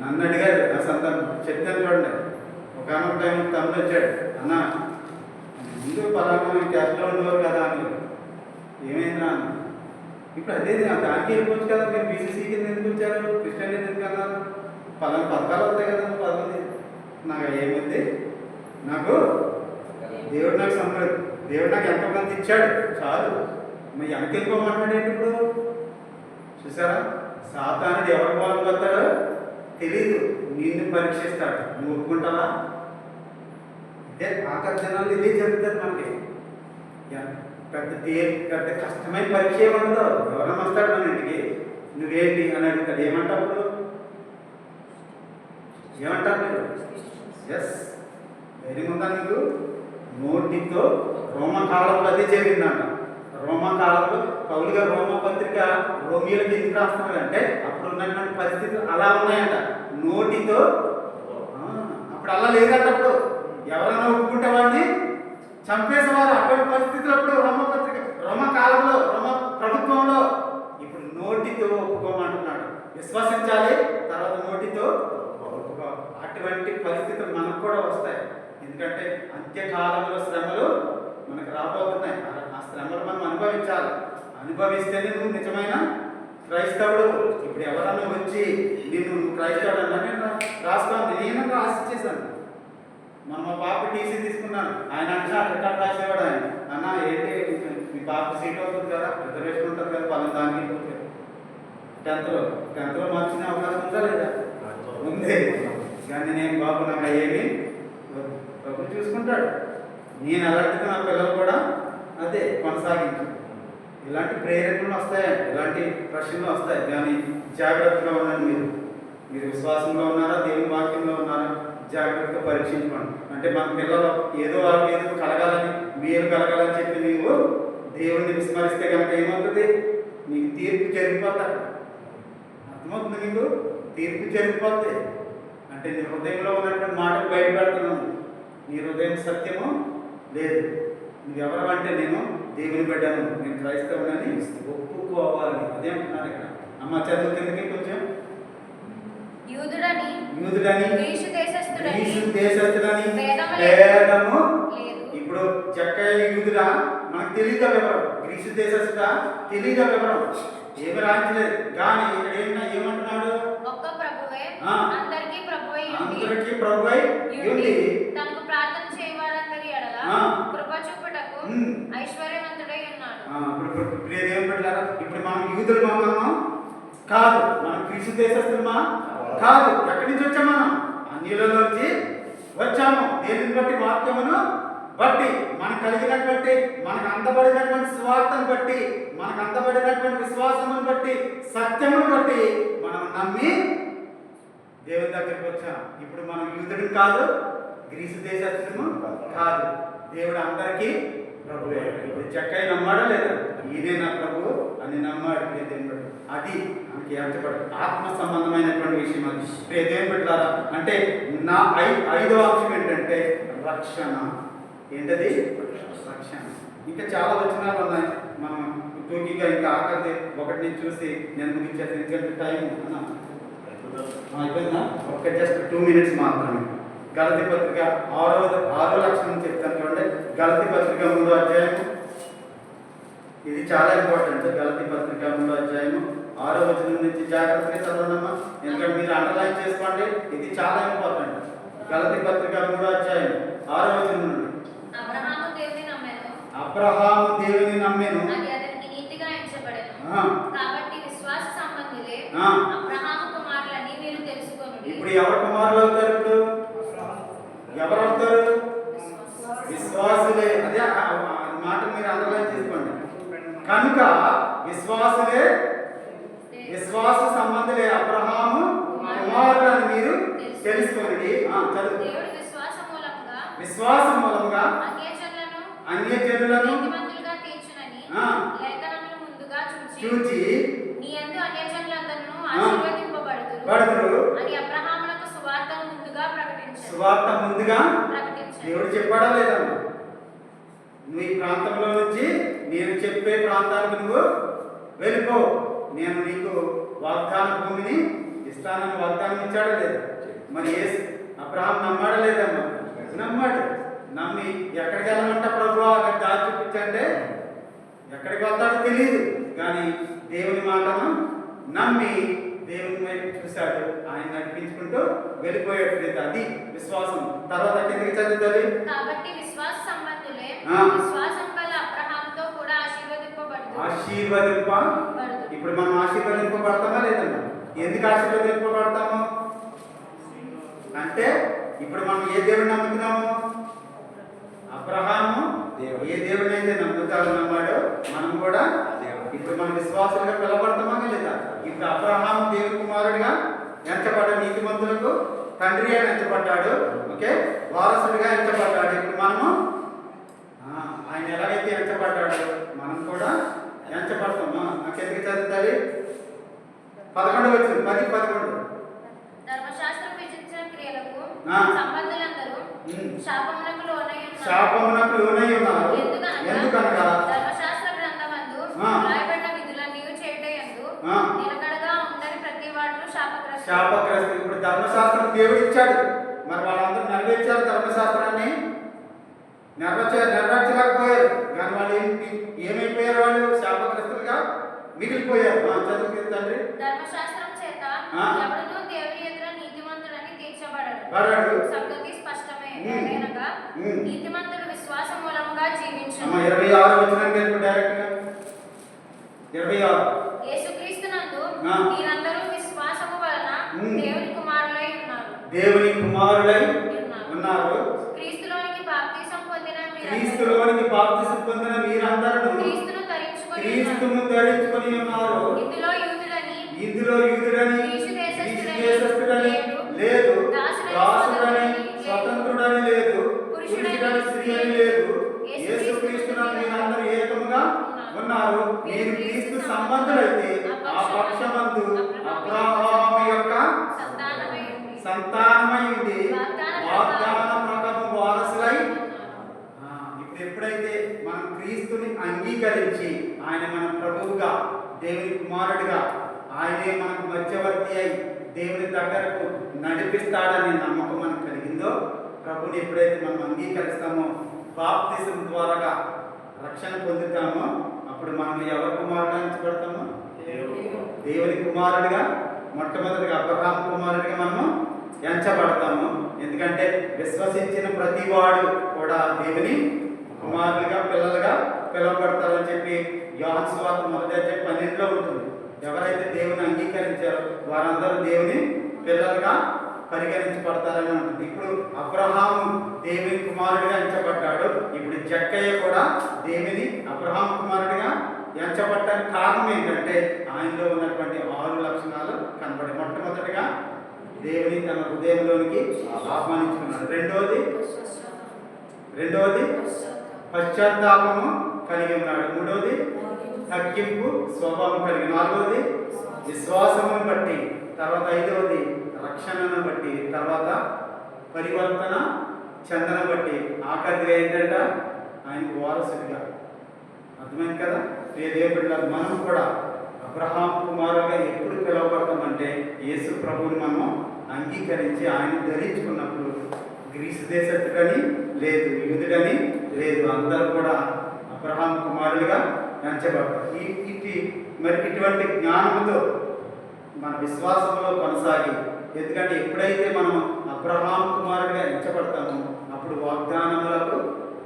నన్ను అడిగారు, నా సంతానం చెప్తాను చూడండి. ఒకనొక టైం తమ్ముడు వచ్చాడు, అన్న ముందు పలానా క్యాస్ట్లో ఉండేవారు కదా అని. ఏమైందా అన్న? ఇప్పుడు అదే దానికి వెళ్ళిపోవచ్చు కదా, మీరు బీసీసీ కింద ఎందుకు వచ్చారు, క్రిస్టియన్ ఎందుకు అన్నారు? పలానా పథకాలు వస్తాయి కదా, పదవి. నాకు ఏముంది, నాకు దేవుడు నాకు ఎంతో మంది ఇచ్చాడు చాలు, మరి వెనక్కి వెళ్ళిపోమంటాడు ఏంటి? ఇప్పుడు చూసారా, సాతానుడు ఎవరి పాలు పోతాడో తెలీదు, నిన్ను పరీక్షిస్తాడు. నువ్వు ఒప్పుకుంటావా? ఇదే ఆఖరి దినాలు ఇదే జరుగుతుంది మనకి. పెద్ద కష్టమైన పరీక్ష ఏమంటుందో, ఎవరైనా వస్తాడు మన ఇంటికి, నువ్వేంటి అని అడుగుతాడు. ఏమంటావు? మీరు ఎస్ ధైర్యం ఉందా నీకు? నోటితో రోమకాలంలో అదే జరిగిందంట. రోమకాలంలో పౌలు గారు రోమపత్రిక రోమియోలకు ఎందుకు రాస్తున్నారంటే అప్పుడు ఉన్నటువంటి పరిస్థితులు అలా ఉన్నాయంట. నోటితో అప్పుడు అలా లేదంట. అప్పుడు ఎవరైనా ఒప్పుకుంటే వాడిని చంపేసేవారు. అటువంటి పరిస్థితులు అప్పుడు రోమకాలంలో రోమ ప్రభుత్వంలో. ఇప్పుడు నోటితో ఒప్పుకోమంటున్నాడు. విశ్వసించాలి, తర్వాత నోటితో ఒప్పుకోవాలి. అటువంటి పరిస్థితులు మనకు కూడా వస్తాయి. ఎందుకంటే అంత్యకాలంలో శ్రమలు మనకు రాబోతున్నాయి. ఆ శ్రమలు మనం అనుభవించాలి. అనుభవిస్తేనే నువ్వు నిజమైన క్రైస్తవుడు. ఇప్పుడు ఎవరన్నా వచ్చి నేను క్రైస్తవుడు అన్నా, నేను రాసుకోండి, నేను రాసిచ్చేసాను. మా పాప టీసీ తీసుకున్నాను. ఆయన అంటే రికార్డ్ రాసేవాడు. ఆయన అన్న ఏంటి మీ పాప సీట్ అవుతుంది కదా, రిజర్వేషన్ ఉంటుంది కదా, వాళ్ళని దానికి 10th లో మార్చిన అవకాశం ఉందా లేదా? ఉంది. కానీ నేను బాబు నాకు ఏమి ప్రభు చూసుకుంటాడు. నేను ఎలాంటిది నా పిల్లలు కూడా అదే కొనసాగించు. ఇలాంటి ప్రేరణలు వస్తాయండి, ఇలాంటి ప్రశ్నలు వస్తాయి. కానీ జాగ్రత్తగా ఉండండి. మీరు విశ్వాసంలో ఉన్నారా, దేవుని వాక్యంలో ఉన్నారా, జాగ్రత్తగా పరీక్షించుకోండి. అంటే మన పిల్లలు ఏదో వాళ్ళకి ఏదో కలగాలని, మీరు కలగాలని చెప్పి నీవు దేవుణ్ణి విస్మరిస్తే కనుక ఏమవుతుంది? నీకు తీర్పు జరిగిపోతాడు. అర్థమవుతుంది? నీకు తీర్పు జరిగిపోతే అంటే నీ హృదయంలో ఉన్నటువంటి మాటలు బయటపెడుతున్నాను. నీ హృదయం సత్యము లేదు. నువ్వెవరు అంటే నేను దేవుని బిడ్డను, నేను క్రైస్తవునని ఒప్పుకోవాలి. అదే అంటున్నారు ఇక్కడ. అమ్మ చదువు కిందకి కొంచెం. యూదుడని గ్రీసు దేశస్థుడని భేదము లేదు. ఇప్పుడు చక్కగా యూదుడా మనకు తెలియదు వివరం, గ్రీసు దేశస్థుడా తెలియదు వివరం, ఏమి రాయించలేదు. కానీ ఇక్కడ ఏమంటున్నాడు? ఒక్క ప్రభువే అందరికీ ప్రభువై ఉండి తనకు ప్రార్థన చేయవారందరి ఎడల కృప చూపుటకు ఐశ్వర్యవంతుడై ఉన్నాడు. ఇప్పుడు మనం యూదులు మనము కాదు, మనం గ్రీసు దేశస్థులమా కాదు. ఎక్కడి నుంచి వచ్చాము? మనం అన్యులలోంచి వచ్చాము. దేనిని బట్టి? వాక్యమును బట్టి, మనకు కలిగినటువంటి, మనకు అందబడినటువంటి స్వార్థను బట్టి, మనకు అందబడినటువంటి విశ్వాసమును బట్టి, సత్యమును బట్టి మనం నమ్మి దేవుని దగ్గరికి వచ్చాం. ఇప్పుడు మనం యూదుడు కాదు, గ్రీసు దేశస్థులము కాదు. దేవుడు అందరికీ ప్రభువే. ఇప్పుడు చక్కగా నమ్మాడా లేదా? ఈయనే నా ప్రభు అని నమ్మాడు. దేవుడు అది మనకి ఎంచబడు ఆత్మ సంబంధమైనటువంటి విషయం. అది దేవుని పెట్టారా అంటే నా ఐదవ అంశం ఏంటంటే రక్షణ. ఏంటది? రక్షణ. ఇంకా చాలా వచనాలు ఉన్నాయి. మనం టూకీగా ఇంకా ఆఖరి ఒకటి నుంచి చూసి నేను ముగించేది, ఎందుకంటే టైం అయిపోయిందా? ఒక జస్ట్ 2 minutes మాత్రమే. గలతీ పత్రిక 6వ లక్షణం చెప్తాను చూడండి. గలతీ పత్రిక 3వ అధ్యాయం. ఇది చాలా ఇంపార్టెంట్. గలతీ పత్రిక 3వ అధ్యాయం 6వ వచనం నుంచి జాగ్రత్తగా చదవండమ్మా, ఎందుకంటే మీరు అండర్లైన్ చేసుకోండి. ఇది చాలా ఇంపార్టెంట్. గలతీ పత్రిక 3వ అధ్యాయం 6వ వచనం నుండి. అబ్రహాము దేవుని నమ్మెను, అది అతనికి నీతిగా ఎంచబడెను. కాబట్టి విశ్వాస సంబంధులే అబ్రహాము కుమారులని మీరు తెలుసుకొనుడి. ఇప్పుడు ఎవరు కుమారులు అవుతారు? ఇప్పుడు ఎవరు అవుతారు? విశ్వాసులే. అదే మాట మీరు అండర్లైన్ చేసుకోండి. కనుక విశ్వాసులే, విశ్వాస సంబంధులే అబ్రహాము కుమారులని మీరు తెలుసుకోండి. చదువు. విశ్వాసం మూలంగా అన్యజనులను చూచి నీయందు అన్యజనులందరూ ఆశీర్వదింపబడుదురు అని అబ్రహామునకు సువార్తను ముందుగా ప్రకటించాడు. సువార్త ముందుగా దేవుడు చెప్పాడా లేదా? నువ్వు ఈ ప్రాంతంలో నుంచి నేను చెప్పే ప్రాంతానికి నువ్వు వెళ్ళిపో, నేను నీకు వాగ్దాన భూమిని ఇస్తానని వాగ్దానం ఇచ్చాడా లేదా? మరి అబ్రహాం నమ్మాడా లేదమ్మా? నమ్మాడు. నమ్మి ఎక్కడికి వెళ్ళమంట ప్రభు అక్కడ దారి చూపించంటే ఎక్కడికి వెళ్తాడో తెలియదు, కానీ దేవుని మాటను నమ్మి దేవుని వైపు చూశాడు. ఆయన నడిపించుకుంటూ వెళ్ళిపోయాడు. అది విశ్వాసం. తర్వాత కిందకి చదువుతుంది. కాబట్టి విశ్వాస సంబంధులే విశ్వాసం వల్ల అబ్రహాముతో కూడా ఇప్పుడు మనం ఆశీర్వదింపబడతామా లేదమ్మా? ఎందుకు ఆశీర్వదింపబడతాము అంటే ఇప్పుడు మనం ఏ దేవుడిని నమ్ముతున్నాము? అబ్రహాము ఏ దేవుడిని అయితే నమ్మాడో మనం కూడా ఇప్పుడు మన విశ్వాసులుగా పిలవబడతామా లేదా? ఇప్పుడు అబ్రహాము దేవుని కుమారుడిగా ఎంచబడ్డ, నీతిమంతులకు తండ్రి అని ఎంచబడ్డాడు. ఓకే, వారసుడిగా ఎంచబడ్డాడు. ఇప్పుడు మనము ఆయన ఎలాగైతే ఎంచబడ్డాడో మనం కూడా ఎంచబడతామా? నాకెందుకు చదువుతారు? 11 వచ్చింది. 10-11. ధర్మశాస్త్రం విధించిన క్రియలకు సంబంధులందరూ శాపమునకు లోనై ఉన్నారు. ఎందుకనగా ధర్మశాస్త్ర గ్రంథమందు రాయబడిన విధులన్నీ చేయుటయందు నిలకడగా ఉండని ప్రతి వాడును శాపగ్రస్తుడు. ఇప్పుడు ధర్మశాస్త్రం దేవుడు ఇచ్చాడు, మరి వాళ్ళందరూ నెరవేర్చారు. ధర్మశాస్త్రాన్ని నెరవేర్చలేకపోయారు. కానీ వాళ్ళు ఏమైపోయారు? వాళ్ళు శాపగ్రస్తులుగా మిగిలిపోయారు. చదువు తండ్రి. ధర్మశాస్త్రం చేత ఎవడును దేవుని ఎదుట నీతిమంతుడని తీర్చబడడు. సంగతి స్పష్టమే. ఏలయనగా నీతిమంతుడు విశ్వాసం మూలముగా జీవించును. 26 వచనానికి డైరెక్ట్ గా 26. యేసుక్రీస్తునందు మీరందరూ విశ్వాసము వలన దేవుని కుమారులై ఉన్నారు. దేవుని కుమారులై ఉన్నారు. క్రీస్తులోనికి బాప్తిసం పొందిన క్రీస్తులోనికి బాప్తిసం పొందిన మీరందరూ క్రీస్తును ధరించుకొని ఉన్నారు. ఇందులో యూదుడని దేశస్థుడని లేదు, దాసుడని స్వతంత్రుడని లేదు, పురుషుడని స్త్రీ అని లేదు. యేసుక్రీస్తునందు మీరందరూ ఏకముగా ఉన్నారు. మీరు క్రీస్తు సంబంధులైతే ఆ పక్షమందు అబ్రహాము యొక్క సంతానమై ఉండి వాగ్దాన ప్రకారం వారసులై. ఇప్పుడు ఎప్పుడైతే మనం క్రీస్తుని అంగీకరించి ఆయన మన ప్రభువుగా దేవుని కుమారుడిగా ఆయనే మనకు మధ్యవర్తి అయి దేవుని దగ్గరకు నడిపిస్తాడనే నమ్మకం మనకు కలిగిందో, ప్రభుని ఎప్పుడైతే మనం అంగీకరిస్తామో బాప్తిసం ద్వారా రక్షణ పొందుతామో అప్పుడు మనం ఎవరి కుమారుడు ఎంచబడతామో దేవుని కుమారుడిగా, మొట్టమొదటిగా అబ్రహాం కుమారుడిగా మనము ఎంచబడతాము. ఎందుకంటే విశ్వసించిన ప్రతి వాడు కూడా దేవుని కుమారులుగా పిల్లలుగా పిలువబడతారని చెప్పి యోహాను సువార్త 1:12 ఉంటుంది. ఎవరైతే దేవుని అంగీకరించారో వారందరూ దేవుని పిల్లలుగా పరిగణించబడతారని ఉంటుంది. ఇప్పుడు అబ్రహాము దేవుని కుమారుడిగా ఎంచబడ్డాడు. ఇప్పుడు జక్కయ్య కూడా దేవుని అబ్రహాం కుమారుడిగా ఎంచబడ్డానికి కారణం ఏంటంటే ఆయనలో ఉన్నటువంటి 6 లక్షణాలు కనబడి, మొట్టమొదటిగా దేవుని తన హృదయంలోనికి ఆహ్వానించుకున్నాడు. రెండవది పశ్చాత్తాపము కలిగి ఉన్నాడు. మూడవది తగ్గింపు స్వభావం కలిగి. నాలుగవది విశ్వాసమును బట్టి. తర్వాత ఐదవది రక్షణను బట్టి. తర్వాత పరివర్తన చెందన బట్టి. ఆఖరిగా ఏంటంటే ఆయనకు వారసుడిగా. అర్థమైంది కదా దేవుడిలా మనం కూడా అబ్రహాం కుమారుగా ఎప్పుడు పిలువబడతామంటే యేసు ప్రభువుని మనం అంగీకరించి ఆయన ధరించుకున్నప్పుడు గ్రీసు దేశస్తుడని లేదు, యూదుడని లేదు, అందరూ కూడా అబ్రహాం కుమారులుగా ఎంచబడతారు. మరి ఇటువంటి జ్ఞానంతో మన విశ్వాసంలో కొనసాగి, ఎందుకంటే ఎప్పుడైతే మనం అబ్రహాం కుమారుడిగా ఎంచబడతామో అప్పుడు వాగ్దానములకు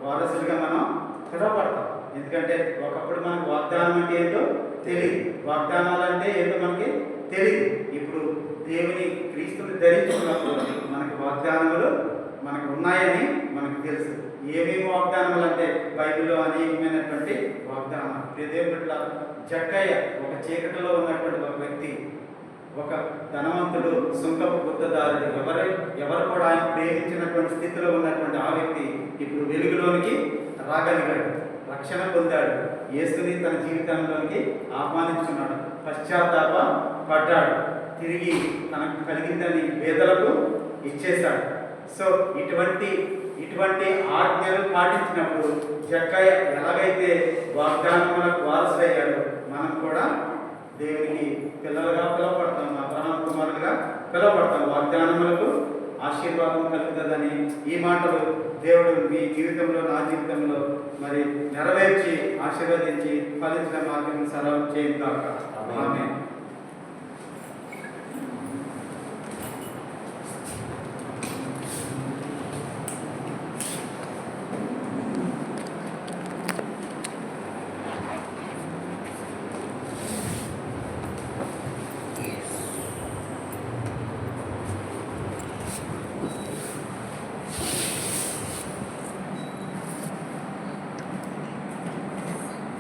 వారసులుగా మనం పిలువబడతాం. ఎందుకంటే ఒకప్పుడు మనకు వాగ్దానం అంటే ఏంటో తెలియదు, వాగ్దానాలు అంటే ఏంటో మనకి తెలియదు. ఇప్పుడు దేవుని క్రీస్తుని ధరించుకున్నప్పుడు మనకు వాగ్దానములు మనకు ఉన్నాయని మనకు తెలుసు. ఏమేమి వాగ్దానములు అంటే బైబిల్లో అనేకమైనటువంటి వాగ్దానాలు. దేవుడి జక్కయ్య ఒక చీకటిలో ఉన్నటువంటి ఒక వ్యక్తి, ఒక ధనవంతుడు, సుంకపు గుత్తదారుడు, ఎవరు కూడా ఆయన ప్రేమించినటువంటి స్థితిలో ఉన్నటువంటి ఆ వ్యక్తి ఇప్పుడు వెలుగులోనికి రాగలిగాడు, రక్షణ పొందాడు, యేసుని తన జీవితంలోనికి ఆహ్వానించుకున్నాడు, పశ్చాత్తాప పడ్డాడు, తిరిగి తనకు కలిగిందని పేదలకు ఇచ్చేశాడు. సో ఇటువంటి ఆజ్ఞలు పాటించినప్పుడు జక్కయ్య ఎలాగైతే వాగ్దానములకు వారసులయ్యాడో మనం కూడా దేవునికి పిల్లలుగా పిలువబడతాం, అబ్రహాం కుమారులుగా పిలువబడతాం. వాగ్దానములకు ఆశీర్వాదం కలుగుతుందని ఈ మాటలు దేవుడు మీ జీవితంలో, నా జీవితంలో మరి నెరవేర్చి ఆశీర్వదించి ఫలించిన మార్గం సరళం చేయుగాక. ఆమేన్.